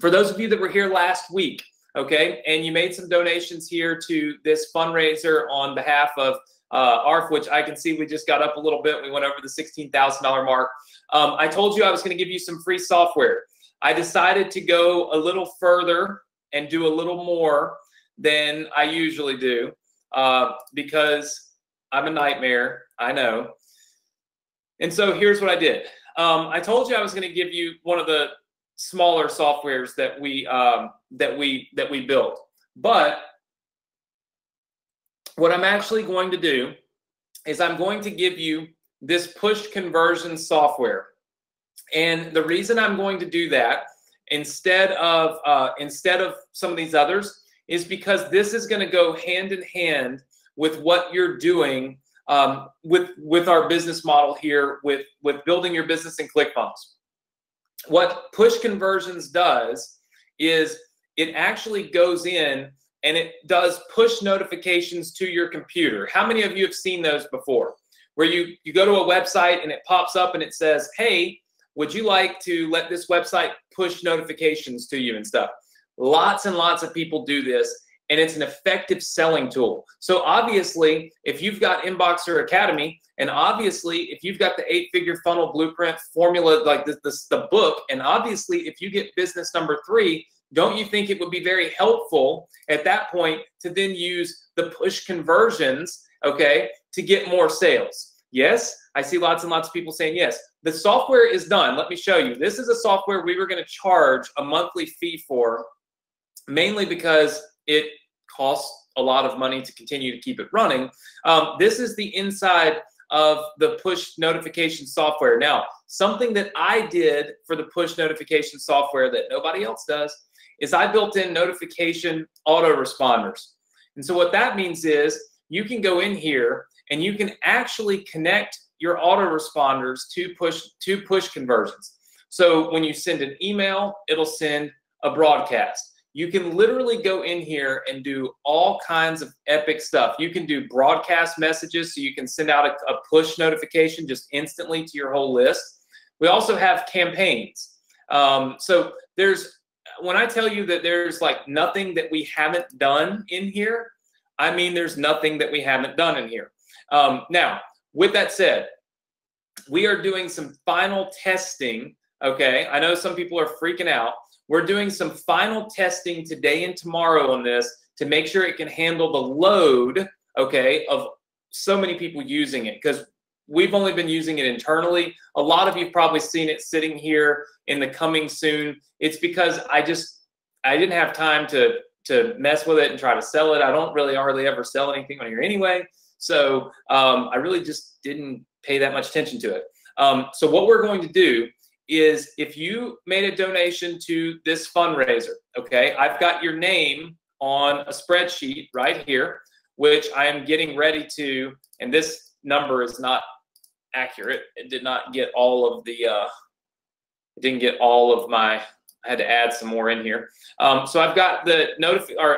[SPEAKER 1] For those of you that were here last week, okay, and you made some donations here to this fundraiser on behalf of ARF, which I can see we just got up a little bit. We went over the $16,000 mark. I told you I was going to give you some free software. I decided to go a little further and do a little more than I usually do because I'm a nightmare, I know. And so here's what I did. I told you I was going to give you one of the smaller softwares that we built. But what I'm actually going to do is I'm going to give you this push conversion software. And the reason I'm going to do that instead of some of these others is because this is going to go hand in hand with what you're doing with our business model here with building your business in ClickFunnels. What push conversions does is it actually goes in and it does push notifications to your computer. How many of you have seen those before? Where you go to a website and it pops up and it says, hey, would you like to let this website push notifications to you and stuff? Lots and lots of people do this, and it's an effective selling tool. So obviously, if you've got Inboxer Academy, and obviously, if you've got the 8-figure funnel blueprint formula, like the book, and obviously, if you get business number 3, don't you think it would be very helpful at that point to then use the push conversions, okay, to get more sales? Yes, I see lots and lots of people saying yes. The software is done. Let me show you. This is a software we were going to charge a monthly fee for, mainly because it costs a lot of money to continue to keep it running. This is the inside of the push notification software. Now, something that I did for the push notification software that nobody else does is I built in notification autoresponders. And so what that means is you can go in here and you can actually connect your autoresponders to push conversions. So when you send an email, it'll send a broadcast. You can literally go in here and do all kinds of epic stuff. You can do broadcast messages, so you can send out a push notification just instantly to your whole list. We also have campaigns. So when I tell you that there's like nothing that we haven't done in here, I mean there's nothing that we haven't done in here. Now, with that said, we are doing some final testing, okay? I know some people are freaking out. We're doing some final testing today and tomorrow on this to make sure it can handle the load, okay, of so many people using it, because we've only been using it internally. A lot of you've probably seen it sitting here in the coming soon. It's because I didn't have time to mess with it and try to sell it. I don't really hardly ever sell anything on here anyway. So I really just didn't pay that much attention to it. So what we're going to do is if you made a donation to this fundraiser, okay, I've got your name on a spreadsheet right here, which I am getting ready to, and this number is not accurate. It did not get all of the, it didn't get all of my, I had to add some more in here. So I've got the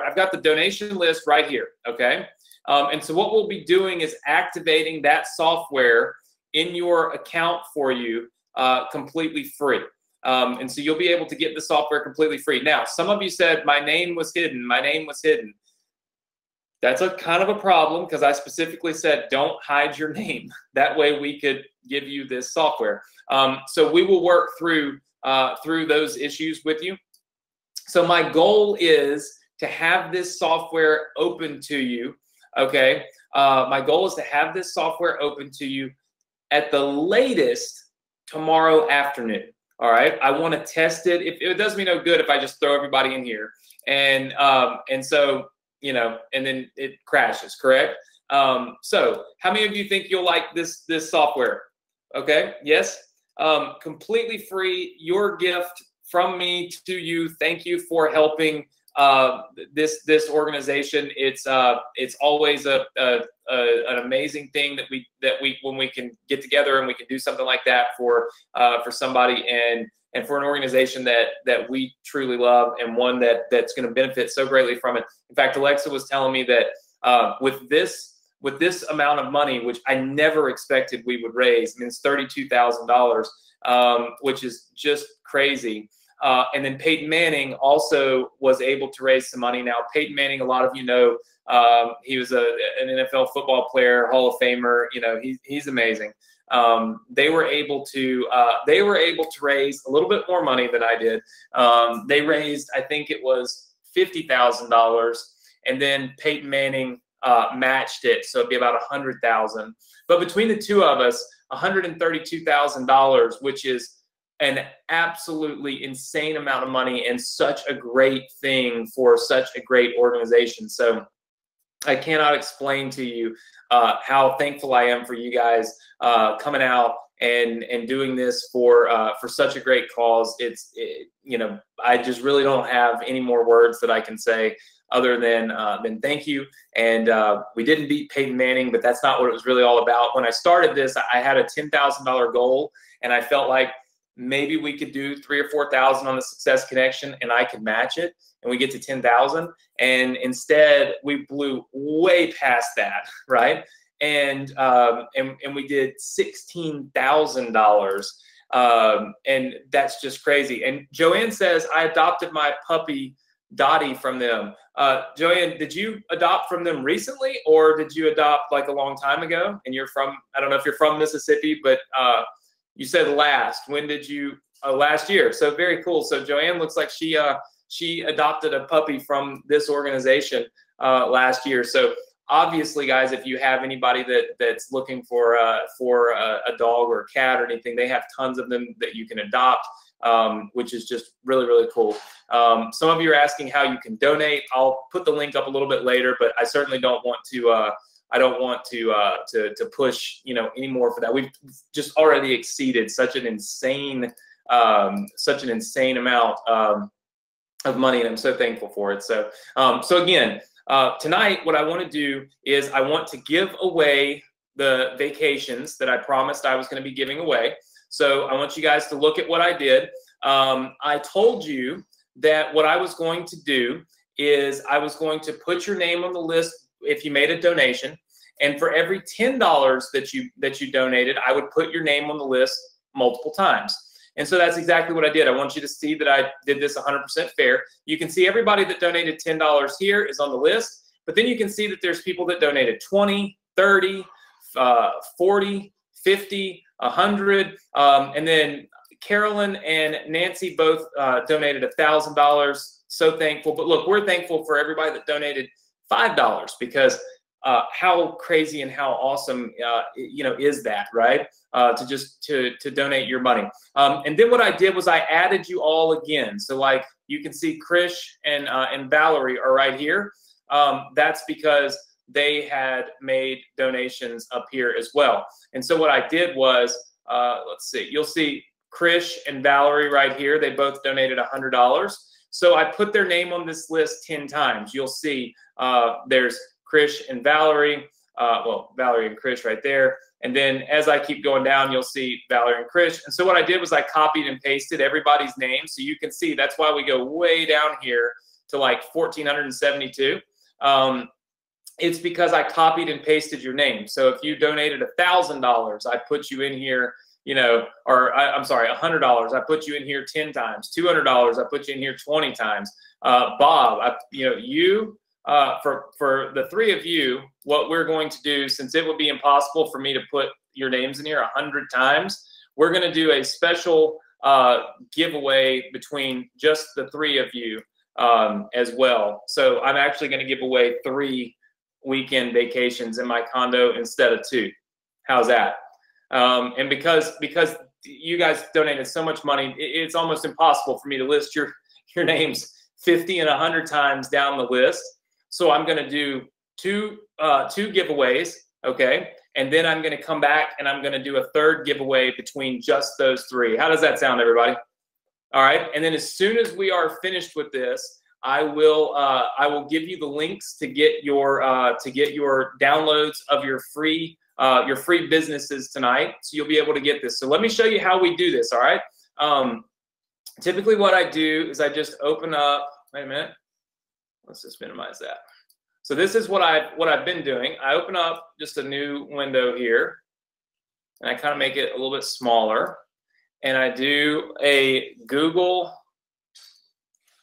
[SPEAKER 1] I've got the donation list right here, okay? And so what we'll be doing is activating that software in your account for you completely free. And so you'll be able to get the software completely free. Now, some of you said my name was hidden. My name was hidden. That's a kind of a problem because I specifically said don't hide your name. That way we could give you this software. So we will work through those issues with you. So my goal is to have this software open to you. Okay. My goal is to have this software open to you at the latest tomorrow afternoon. All right. I want to test it. If it does me no good if I just throw everybody in here. And so and then it crashes, correct? So how many of you think you'll like this software? Okay, yes, completely free, your gift from me to you. Thank you for helping this organization. It's always an amazing thing that we when we can get together and we can do something like that for somebody and for an organization that we truly love, and one that's going to benefit so greatly from it. In fact, Alexa was telling me that with this amount of money, which I never expected we would raise, I mean, it's $32,000, which is just crazy. And then Peyton Manning also was able to raise some money. Now, Peyton Manning, a lot of you know, he was an NFL football player, Hall of Famer. He's amazing. They were able to raise a little bit more money than I did. They raised, I think it was $50,000, and then Peyton Manning matched it, so it'd be about $100,000. But between the two of us, $132,000, which is an absolutely insane amount of money and such a great thing for such a great organization. So I cannot explain to you how thankful I am for you guys coming out and doing this for such a great cause. I just really don't have any more words that I can say other than thank you. And we didn't beat Peyton Manning, but that's not what it was really all about. When I started this, I had a $10,000 goal, and I felt like maybe we could do 3,000 or 4,000 on the Success Connection, and I could match it, and we get to 10,000. And instead, we blew way past that, right? And we did $16,000, and that's just crazy. And Joanne says, I adopted my puppy Dottie from them. Joanne, did you adopt from them recently, or did you adopt like a long time ago? And you're from, I don't know if you're from Mississippi, but you said last. When did you? Last year. So very cool. So Joanne looks like she adopted a puppy from this organization last year. So obviously, guys, if you have anybody that's looking for a dog or a cat or anything, they have tons of them that you can adopt, which is just really, really cool. Some of you are asking how you can donate. I'll put the link up a little bit later, but I certainly don't want to. I don't want to push any more for that. We've just already exceeded such an insane amount of money, and I'm so thankful for it. So again, tonight, what I want to do is I want to give away the vacations that I promised I was going to be giving away. So I want you guys to look at what I did. I told you that what I was going to do is I was going to put your name on the list if you made a donation, and for every $10 that you donated, I would put your name on the list multiple times. And so that's exactly what I did. I want you to see that I did this 100% fair. You can see everybody that donated $10 here is on the list, but then you can see that there's people that donated 20, 30, 40, 50, 100, and then Carolyn and Nancy both donated $1,000. So thankful. But look, we're thankful for everybody that donated $5, because how crazy and how awesome is that, right? To donate your money. And then what I did was I added you all again. So like you can see Krish and Valerie are right here. That's because they had made donations up here as well. And so what I did was, let's see, you'll see Krish and Valerie right here. They both donated $100. So I put their name on this list 10 times. You'll see there's Krish and Valerie, Valerie and Krish right there. And then as I keep going down, you'll see Valerie and Krish. And so what I did was I copied and pasted everybody's name. So you can see that's why we go way down here to like 1,472. It's because I copied and pasted your name. So if you donated $1,000, I put you in here, I'm sorry, $100, I put you in here 10 times. $200, I put you in here 20 times. Bob, for the three of you, what we're going to do, since it would be impossible for me to put your names in here 100 times, we're going to do a special giveaway between just the three of you as well. So I'm actually going to give away 3 weekend vacations in my condo instead of 2. How's that? And because you guys donated so much money, it's almost impossible for me to list your names 50 and 100 times down the list. So I'm going to do two giveaways, okay? And then I'm going to come back and I'm going to do a third giveaway between just those three. How does that sound, everybody? All right. And then as soon as we are finished with this, I will give you the links to get your downloads of your free businesses tonight. So you'll be able to get this. So let me show you how we do this. All right. Typically what I do is I just open up, wait a minute. Let's just minimize that. So this is what I've been doing. I open up just a new window here and I kind of make it a little bit smaller. And I do a Google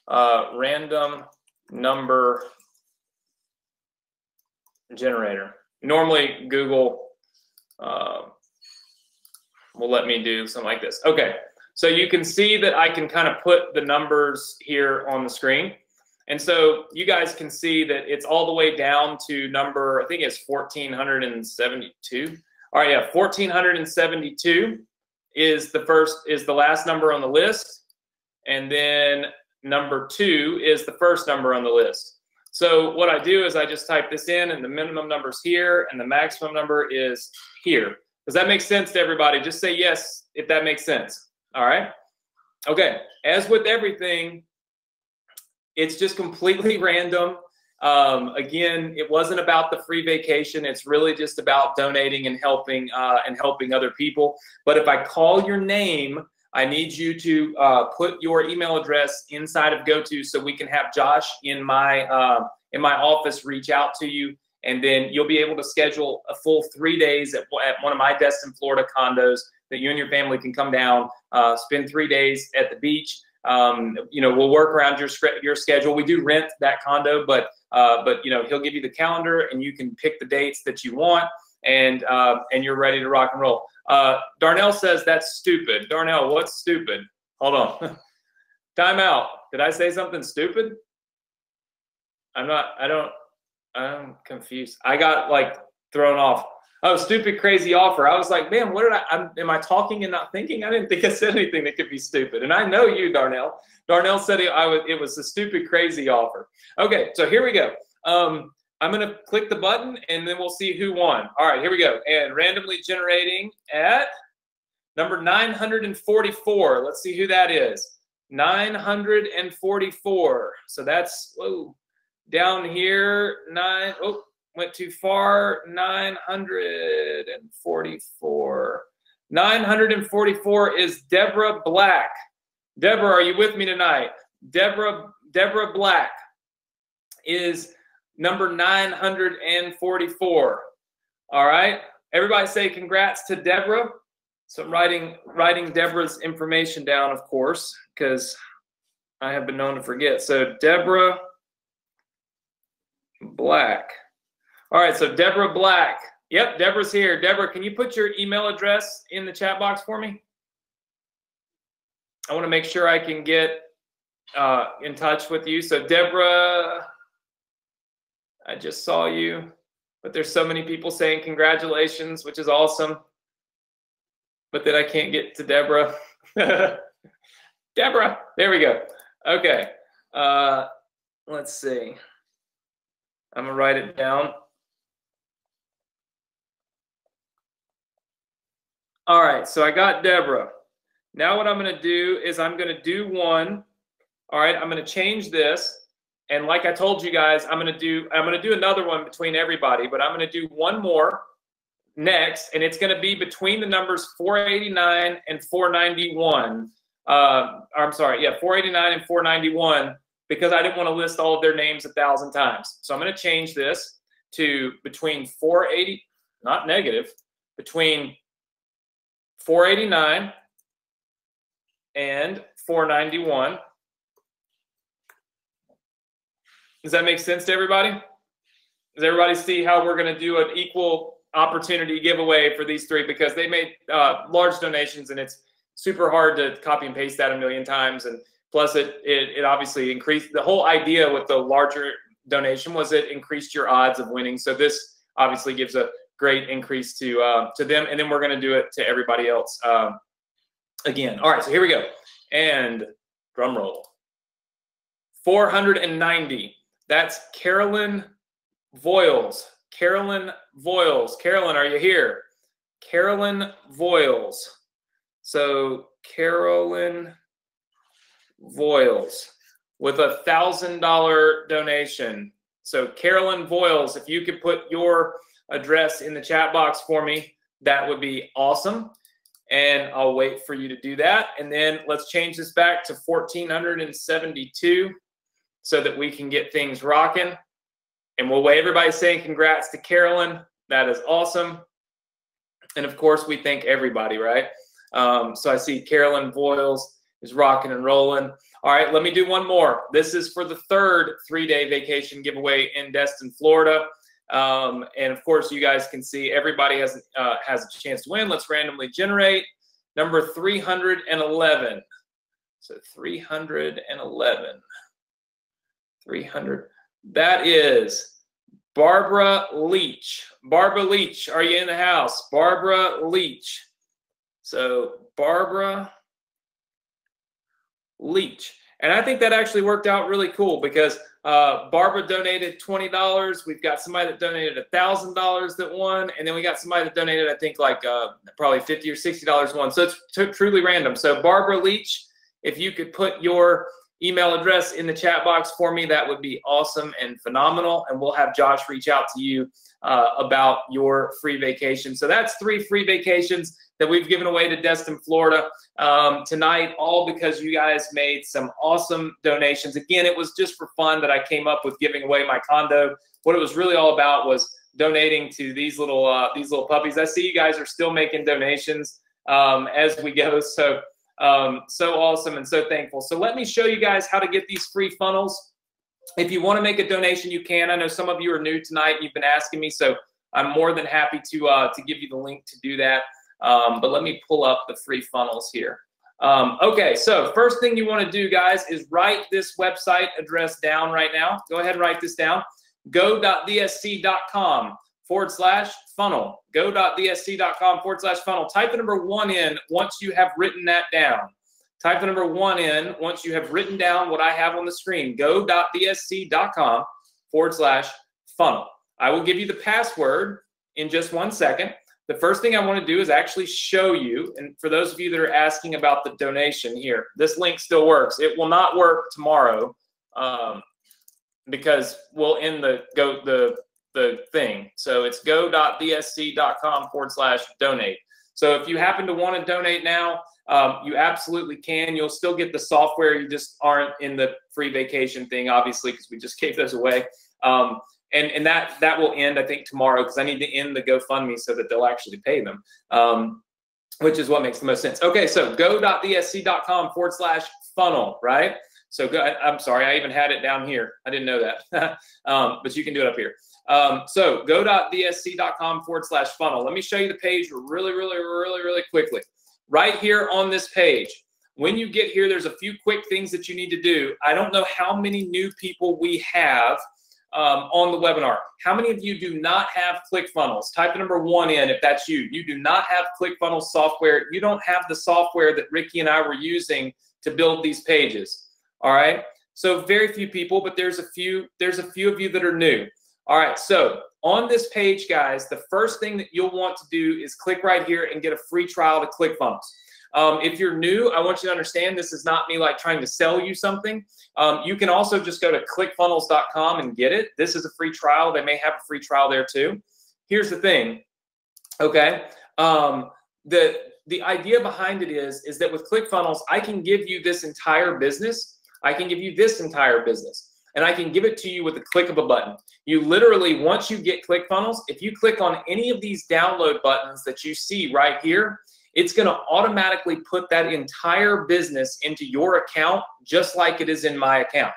[SPEAKER 1] random number generator. Normally Google will let me do something like this. Okay, so you can see that I can kind of put the numbers here on the screen. And so you guys can see that it's all the way down to number, I think it's 1472. All right, yeah, 1472 is the last number on the list. And then number 2 is the first number on the list. So what I do is I just type this in and the minimum number's here and the maximum number is here. Does that make sense to everybody? Just say yes if that makes sense. All right. Okay. As with everything, it's just completely random. Again, it wasn't about the free vacation. It's really just about donating and helping other people. But if I call your name, I need you to put your email address inside of GoTo so we can have Josh in my office reach out to you, and then you'll be able to schedule a full 3 days at one of my Destin, Florida condos that you and your family can come down, spend 3 days at the beach. You know, we'll work around your schedule. We do rent that condo, but you know, he'll give you the calendar and you can pick the dates that you want, and you're ready to rock and roll. Darnell says that's stupid. Darnell, what's stupid? Hold on. Time out. Did I say something stupid? I'm confused. I got like thrown off. Oh, stupid, crazy offer. I was like, man, what did am I talking and not thinking? I didn't think I said anything that could be stupid. And I know you, Darnell. Darnell said it was a stupid, crazy offer. Okay, so here we go. I'm going to click the button and then we'll see who won. All right, here we go. And randomly generating at number 944. Let's see who that is. 944. So that's, whoa, down here, went too far, 944. 944 is Deborah Black. Deborah, are you with me tonight? Deborah Black is number 944. All right. Everybody say congrats to Deborah. So I'm writing Deborah's information down, of course, because I have been known to forget. So Deborah Black. All right. So Deborah Black. Yep, Deborah's here. Deborah, can you put your email address in the chat box for me? I want to make sure I can get in touch with you. So Deborah, I just saw you, but there's so many people saying congratulations, which is awesome. But then I can't get to Deborah. Deborah, there we go. Okay, let's see. I'm gonna write it down. All right, so I got Deborah. Now what I'm gonna do is I'm gonna do one. All right, I'm gonna change this. And like I told you guys, I'm gonna do another one between everybody, but I'm gonna do one more next, and it's gonna be between the numbers 489 and 491. I'm sorry, yeah, 489 and 491, because I didn't want to list all of their names 1,000 times. So I'm gonna change this to between 480, not negative, between 489 and 491. Does that make sense to everybody? Does everybody see how we're going to do an equal opportunity giveaway for these three? Because they made large donations, and it's super hard to copy and paste that a million times. And plus, it obviously increased. The whole idea with the larger donation was it increased your odds of winning. So this obviously gives a great increase to them. And then we're going to do it to everybody else again. All right, so here we go. And drum roll. 490. That's Carolyn Voiles. Carolyn Voiles. Carolyn, are you here? Carolyn Voiles. So Carolyn Voiles with a $1,000 donation. So Carolyn Voiles, if you could put your address in the chat box for me, that would be awesome. And I'll wait for you to do that. And then let's change this back to 1,472 so that we can get things rocking. And we'll wait everybody saying congrats to Carolyn. That is awesome. And of course, we thank everybody, right? So I see Carolyn Voiles is rocking and rolling. All right, let me do one more. This is for the third 3-day vacation giveaway in Destin, Florida. And of course, you guys can see everybody has a chance to win. Let's randomly generate number 311. So 311. 300. That is Barbara Leach. Barbara Leach, are you in the house? Barbara Leach. So Barbara Leach. And I think that actually worked out really cool because Barbara donated $20. We've got somebody that donated $1,000 that won. And then we got somebody that donated, I think, like probably $50 or $60 won. So it's truly random. So Barbara Leach, if you could put your email address in the chat box for me, that would be awesome and phenomenal. And we'll have Josh reach out to you about your free vacation. So that's 3 free vacations that we've given away to Destin, Florida tonight, all because you guys made some awesome donations. Again, it was just for fun that I came up with giving away my condo. What it was really all about was donating to these little puppies. I see you guys are still making donations as we go. So so awesome and so thankful. So let me show you guys how to get these free funnels. If you want to make a donation, you can. I know some of you are new tonight. You've been asking me, so I'm more than happy to give you the link to do that. But let me pull up the free funnels here. Okay, so first thing you want to do, guys, is write this website address down right now. Go ahead and write this down. go.dsc.com/funnel. go.dsc.com/funnel. Type the number 1 in once you have written that down. Type the number 1 in once you have written down what I have on the screen. go.dsc.com/funnel. I will give you the password in just 1 second. The first thing I want to do is actually show you, and for those of you that are asking about the donation here, this link still works. It will not work tomorrow because we'll end the thing. So it's go.dsc.com/donate. So if you happen to want to donate now, you absolutely can. You'll still get the software. You just aren't in the free vacation thing, obviously, because we just gave those away. And that will end, I think, tomorrow, because I need to end the GoFundMe so that they'll actually pay them, which is what makes the most sense. Okay, so go.dsc.com/funnel, right? So I'm sorry, I even had it down here. I didn't know that, but you can do it up here. So go.dsc.com/funnel. Let me show you the page really quickly. Right here on this page, when you get here, there's a few quick things that you need to do. I don't know how many new people we have on the webinar. How many of you do not have ClickFunnels? Type the number 1 in if that's you. You do not have ClickFunnels software. You don't have the software that Ricky and I were using to build these pages. All right. So very few people, but there's a few of you that are new. All right. So on this page, guys, the first thing that you'll want to do is click right here and get a free trial to ClickFunnels. If you're new, I want you to understand this is not me like trying to sell you something. You can also just go to clickfunnels.com and get it. This is a free trial. They may have a free trial there too. Here's the thing, okay? The idea behind it is that with ClickFunnels, I can give you this entire business. I can give you this entire business, and I can give it to you with a click of a button. You literally, once you get ClickFunnels, if you click on any of these download buttons that you see right here, it's going to automatically put that entire business into your account just like it is in my account.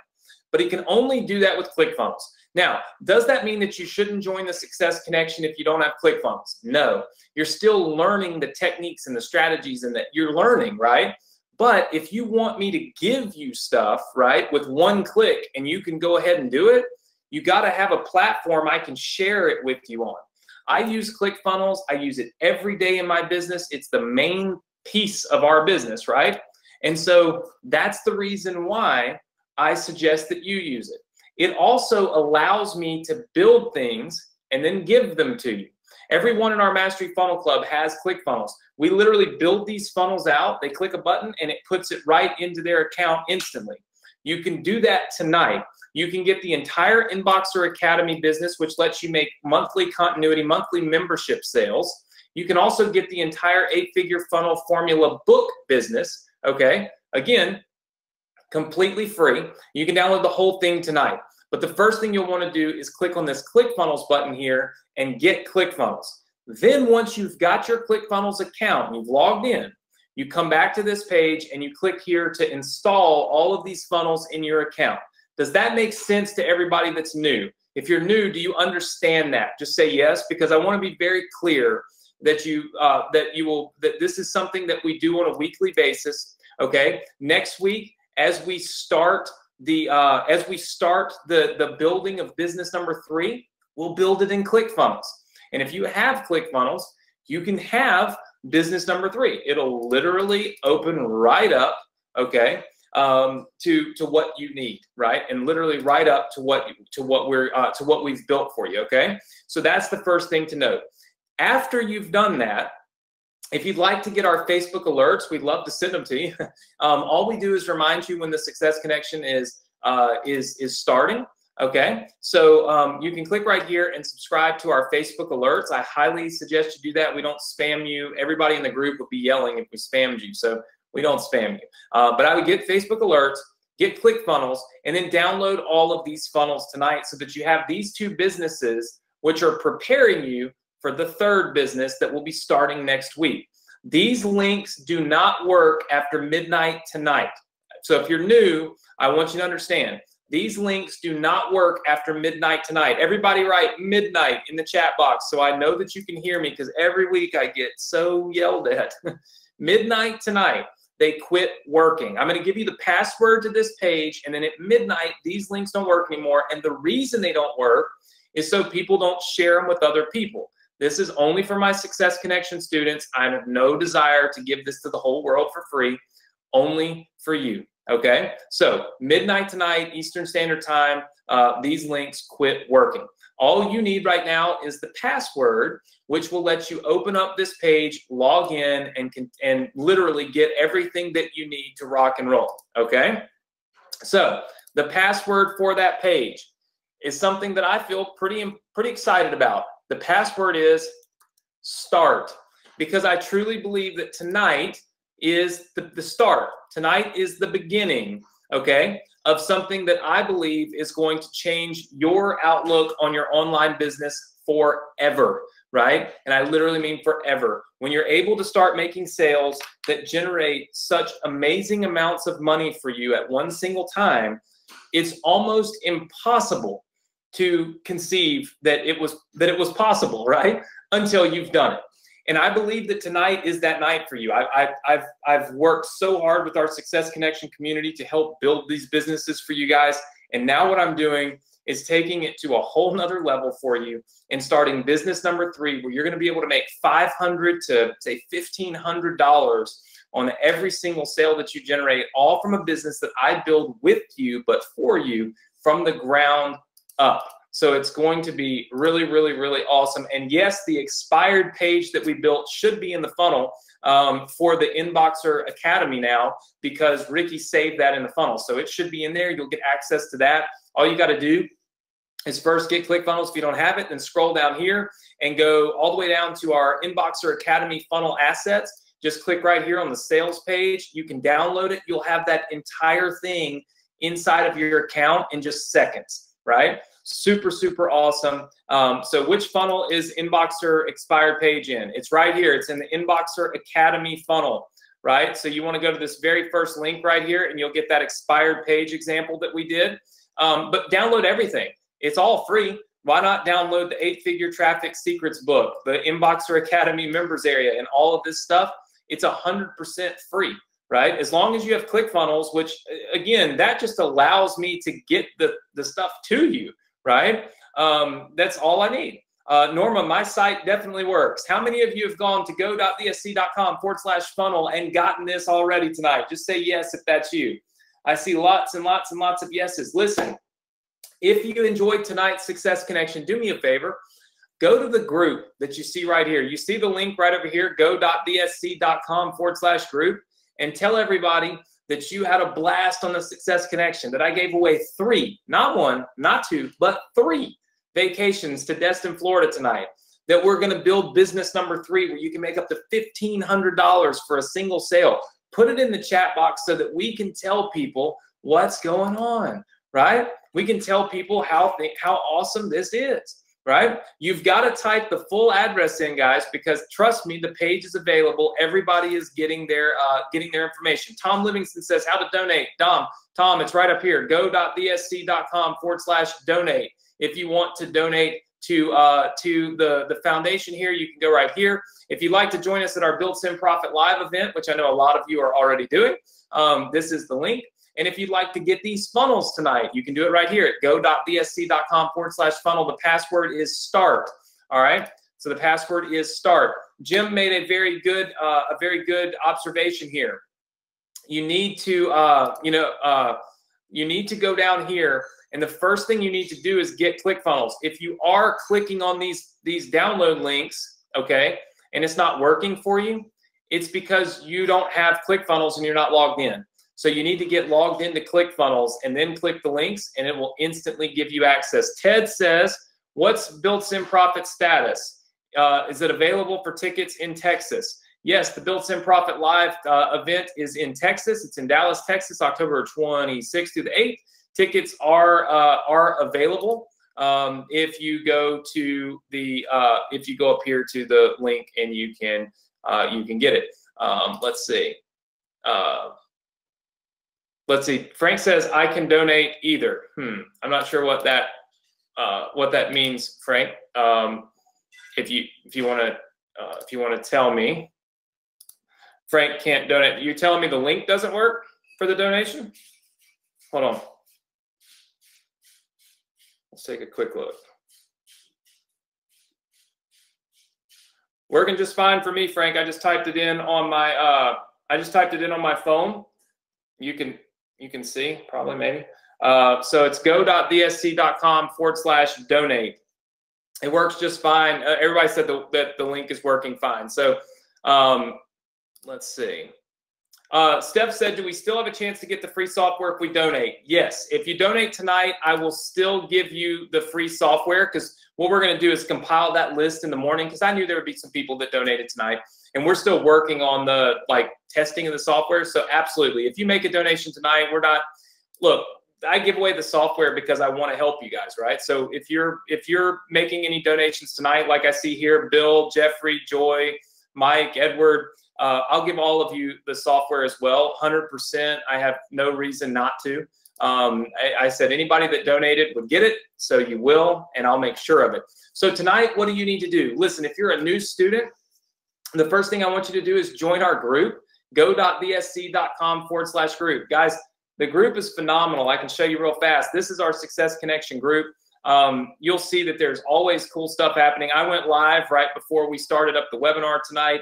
[SPEAKER 1] But it can only do that with ClickFunnels. Now, does that mean that you shouldn't join the Success Connection if you don't have ClickFunnels? No. You're still learning the techniques and the strategies and that you're learning, right? But if you want me to give you stuff, right, with 1 click and you can go ahead and do it, you got to have a platform I can share it with you on. I use ClickFunnels. I use it every day in my business. It's the main piece of our business, right? And so that's the reason why I suggest that you use it. it also allows me to build things and then give them to you. Everyone in our Mastery Funnel Club has ClickFunnels. We literally build these funnels out. They click a button and it puts it right into their account instantly. You can do that tonight. You can get the entire Inboxer Academy business, which lets you make monthly continuity, monthly membership sales. You can also get the entire 8-figure funnel formula book business, okay? Again, completely free. You can download the whole thing tonight. But the first thing you'll want to do is click on this ClickFunnels button here and get ClickFunnels. Then once you've got your ClickFunnels account, you've logged in, you come back to this page and you click here to install all of these funnels in your account. Does that make sense to everybody that's new? If you're new, do you understand that? Just say yes, because I want to be very clear that that this is something that we do on a weekly basis. Okay, next week as we start the building of business number 3, we'll build it in ClickFunnels. And if you have ClickFunnels, you can have business number 3. It'll literally open right up, okay, to what you need, right? And literally right up to what we've built for you, okay? So that's the first thing to note. After you've done that, if you'd like to get our Facebook alerts, we'd love to send them to you. All we do is remind you when the Success Connection is starting. Okay, so you can click right here and subscribe to our Facebook alerts. I highly suggest you do that. We don't spam you. Everybody in the group would be yelling if we spammed you, so we don't spam you. But I would get Facebook alerts, get ClickFunnels, and then download all of these funnels tonight so that you have these 2 businesses which are preparing you for the 3rd business that will be starting next week. These links do not work after midnight tonight. So if you're new, I want you to understand, these links do not work after midnight tonight. Everybody write midnight in the chat box so I know that you can hear me, because every week I get so yelled at. Midnight tonight, they quit working. I'm going to give you the password to this page, and then at midnight, these links don't work anymore. And the reason they don't work is so people don't share them with other people. This is only for my Success Connection students. I have no desire to give this to the whole world for free, only for you, okay? So midnight tonight, Eastern Standard Time, these links quit working. All you need right now is the password, which will let you open up this page, log in, and literally get everything that you need to rock and roll, okay? So the password for that page is something that I feel pretty excited about. The password is START, because I truly believe that tonight is the start. Tonight is the beginning, okay, of something that I believe is going to change your outlook on your online business forever, right? And I literally mean forever. When you're able to start making sales that generate such amazing amounts of money for you at one single time, it's almost impossible to conceive that it was possible, right? Until you've done it. And I believe that tonight is that night for you. I've worked so hard with our Success Connection community to help build these businesses for you guys. And now what I'm doing is taking it to a whole nother level for you and starting business number 3, where you're going to be able to make $500 to say $1,500 on every single sale that you generate, all from a business that I build with you, but for you from the ground up. So it's going to be really, really, really awesome. And yes, the expired page that we built should be in the funnel for the Inboxer Academy now, because Ricky saved that in the funnel. So it should be in there. You'll get access to that. All you got to do is first get ClickFunnels. If you don't have it, then scroll down here and go all the way down to our Inboxer Academy funnel assets. Just click right here on the sales page. You can download it. You'll have that entire thing inside of your account in just seconds, right? Super, super awesome. So which funnel is Inboxer expired page in? It's right here. It's in the Inboxer Academy funnel, right? So you want to go to this very first link right here, and you'll get that expired page example that we did. But download everything. It's all free. Why not download the 8-figure traffic secrets book, the Inboxer Academy members area, and all of this stuff? It's 100% free, right? As long as you have ClickFunnels, which again, that just allows me to get the stuff to you, right? That's all I need. Norma, my site definitely works. How many of you have gone to go.vsc.com/funnel and gotten this already tonight? Just say yes if that's you. I see lots and lots and lots of yeses. Listen, If you enjoyed tonight's Success Connection, do me a favor. Go to the group that you see right here. You see the link right over here, go.bsc.com/group, and tell everybody that you had a blast on the Success Connection, that I gave away 3, not 1, not 2, but 3 vacations to Destin, Florida tonight, that we're going to build business number 3 where you can make up to $1,500 for a single sale. Put it in the chat box so that we can tell people what's going on, right? We can tell people how awesome this is, right? You've got to type the full address in, guys, because trust me, the page is available. Everybody is getting their information. Tom Livingston says how to donate. Tom, it's right up here. go.bsc.com/donate. If you want to donate to the foundation here, you can go right here. If you'd like to join us at our Build Sim Profit Live event, which I know a lot of you are already doing, this is the link. And if you'd like to get these funnels tonight, you can do it right here at go.bsc.com/funnel. The password is START. All right. So the password is START. Jim made a very good observation here. You need to you need to go down here, and the first thing you need to do is get ClickFunnels. If you are clicking on these download links, okay, and it's not working for you, it's because you don't have ClickFunnels and you're not logged in. So you need to get logged into ClickFunnels and then click the links, and it will instantly give you access. Ted says, what's Build Sim Profit status? Is it available for tickets in Texas? Yes, the Build Sim Profit Live event is in Texas. It's in Dallas, Texas, October 26th through the 8th. Tickets are available if you go to the if you go up here to the link, and you can get it. Let's see. Let's see. Frank says I can donate either. I'm not sure what that means, Frank. If you want to tell me. Frank can't donate. You're telling me the link doesn't work for the donation? Hold on. Let's take a quick look. Working just fine for me, Frank. I just typed it in on my phone. You can see probably maybe. So it's go.bsc.com/donate. It works just fine. Everybody said that the link is working fine. So let's see. Steph said, do we still have a chance to get the free software if we donate? Yes. If you donate tonight, I will still give you the free software, because what we're going to do is compile that list in the morning, because I knew there would be some people that donated tonight, and we're still working on the testing of the software. So absolutely, if you make a donation tonight, look, I give away the software because I want to help you guys, right? So if you're making any donations tonight, like I see here, Bill, Jeffrey, Joy, Mike, Edward, I'll give all of you the software as well, 100%. I have no reason not to. I said anybody that donated would get it, so you will, and I'll make sure of it. So tonight, what do you need to do? Listen, if you're a new student, the first thing I want you to do is join our group, go.bsc.com/group. Guys, the group is phenomenal. I can show you real fast. This is our Success Connection group. You'll see that there's always cool stuff happening. I went live right before we started up the webinar tonight.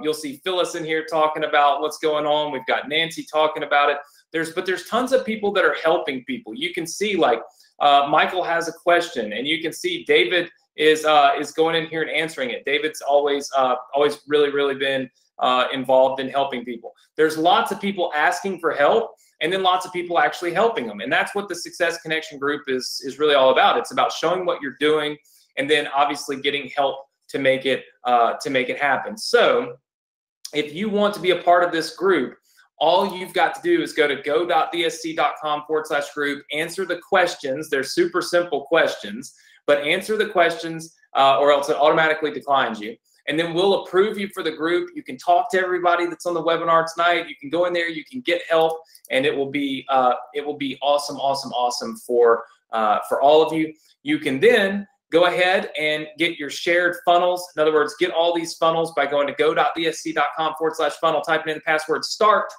[SPEAKER 1] You'll see Phyllis in here talking about what's going on. We've got Nancy talking about it. But there's tons of people that are helping people. You can see Michael has a question, and you can see David is going in here and answering it. David's always really been involved in helping people. There's lots of people asking for help, and then lots of people actually helping them. And that's what the Success Connection group is really all about. It's about showing what you're doing, and then obviously getting help to make it happen. So if you want to be a part of this group, all you've got to do is go to go.bsc.com/group, answer the questions. They're super simple questions, but answer the questions or else it automatically declines you. And then we'll approve you for the group. You can talk to everybody that's on the webinar tonight. You can go in there, you can get help, and it will be awesome for all of you. You can then go ahead and get your shared funnels. In other words, get all these funnels by going to go.bsc.com/funnel, typing in the password START.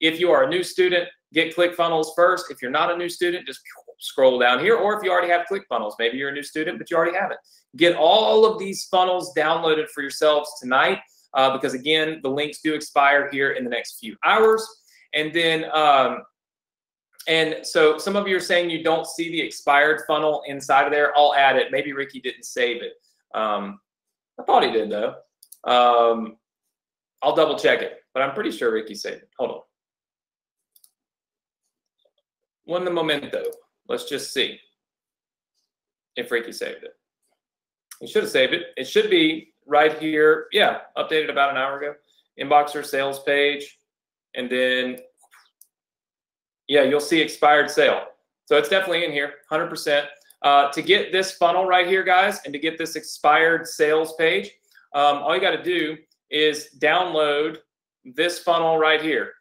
[SPEAKER 1] If you are a new student, get ClickFunnels first. If you're not a new student, just scroll down here. Or if you already have ClickFunnels, maybe you're a new student, but you already have it. Get all of these funnels downloaded for yourselves tonight, because again, the links do expire here in the next few hours. And then And so some of you are saying you don't see the expired funnel inside of there. I'll add it. Maybe Ricky didn't save it. I thought he did though. I'll double check it, but I'm pretty sure Ricky saved it. Hold on. One momento. Let's just see if Ricky saved it. He should have saved it. It should be right here. Yeah, updated about an hour ago. Inboxer sales page. And then, yeah, you'll see expired sale. So it's definitely in here, 100%. To get this funnel right here, guys, and to get this expired sales page, all you got to do is download this funnel right here.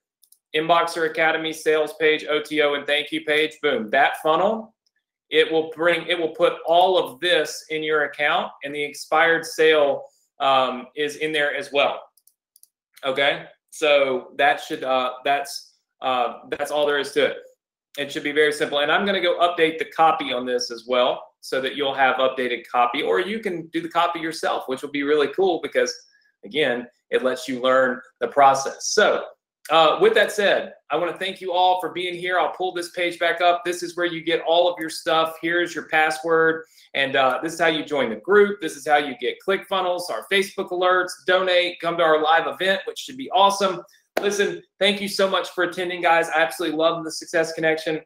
[SPEAKER 1] Inboxer Academy sales page, OTO, and thank you page. Boom. That funnel, it will put all of this in your account, and the expired sale is in there as well. Okay, so that should that's all there is to it. It should be very simple. And I'm going to go update the copy on this as well, so that you'll have updated copy, or you can do the copy yourself, which will be really cool because, again, it lets you learn the process. So with that said, I want to thank you all for being here. I'll pull this page back up. This is where you get all of your stuff. Here's your password. And this is how you join the group. This is how you get ClickFunnels, our Facebook alerts, donate, come to our live event, which should be awesome. Listen, thank you so much for attending, guys. I absolutely love the Success Connection.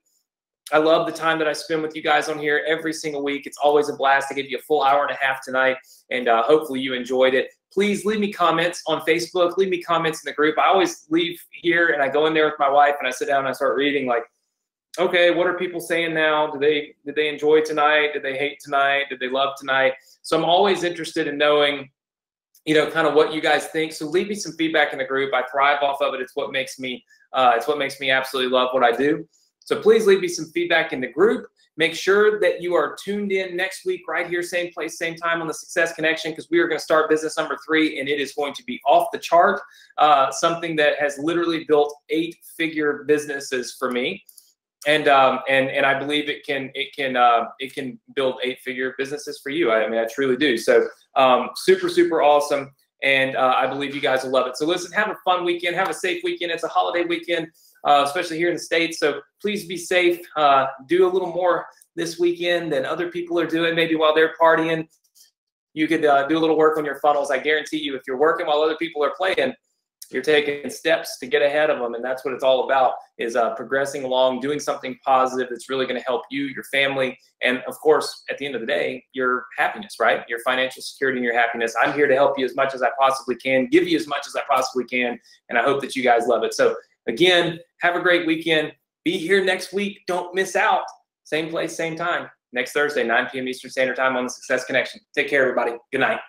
[SPEAKER 1] I love the time that I spend with you guys on here every single week. It's always a blast. I give you a full hour and a half tonight, and hopefully you enjoyed it. Please leave me comments on Facebook. Leave me comments in the group. I always leave here, and I go in there with my wife, and I sit down and I start reading, like, okay, what are people saying now? Did they enjoy tonight? Did they hate tonight? Did they love tonight? So I'm always interested in knowing, you know, kind of what you guys think. So leave me some feedback in the group. I thrive off of it. It's what makes me absolutely love what I do. So please leave me some feedback in the group. Make sure that you are tuned in next week right here, same place, same time on the Success Connection, because we are going to start business number 3, and it is going to be off the chart, something that has literally built 8-figure businesses for me. And I believe it can build 8-figure businesses for you. I mean, I truly do. So super, super awesome. And I believe you guys will love it. So listen, have a fun weekend. Have a safe weekend. It's a holiday weekend, especially here in the States. So please be safe. Do a little more this weekend than other people are doing. Maybe while they're partying, you could do a little work on your funnels. I guarantee you, if you're working while other people are playing, you're taking steps to get ahead of them. And that's what it's all about, is progressing along, doing something positive that's really going to help you, your family, and of course, at the end of the day, your happiness, right? Your financial security and your happiness. I'm here to help you as much as I possibly can, give you as much as I possibly can, and I hope that you guys love it. So again, have a great weekend. Be here next week. Don't miss out. Same place, same time. Next Thursday, 9 p.m. Eastern Standard Time on the Success Connection. Take care, everybody. Good night.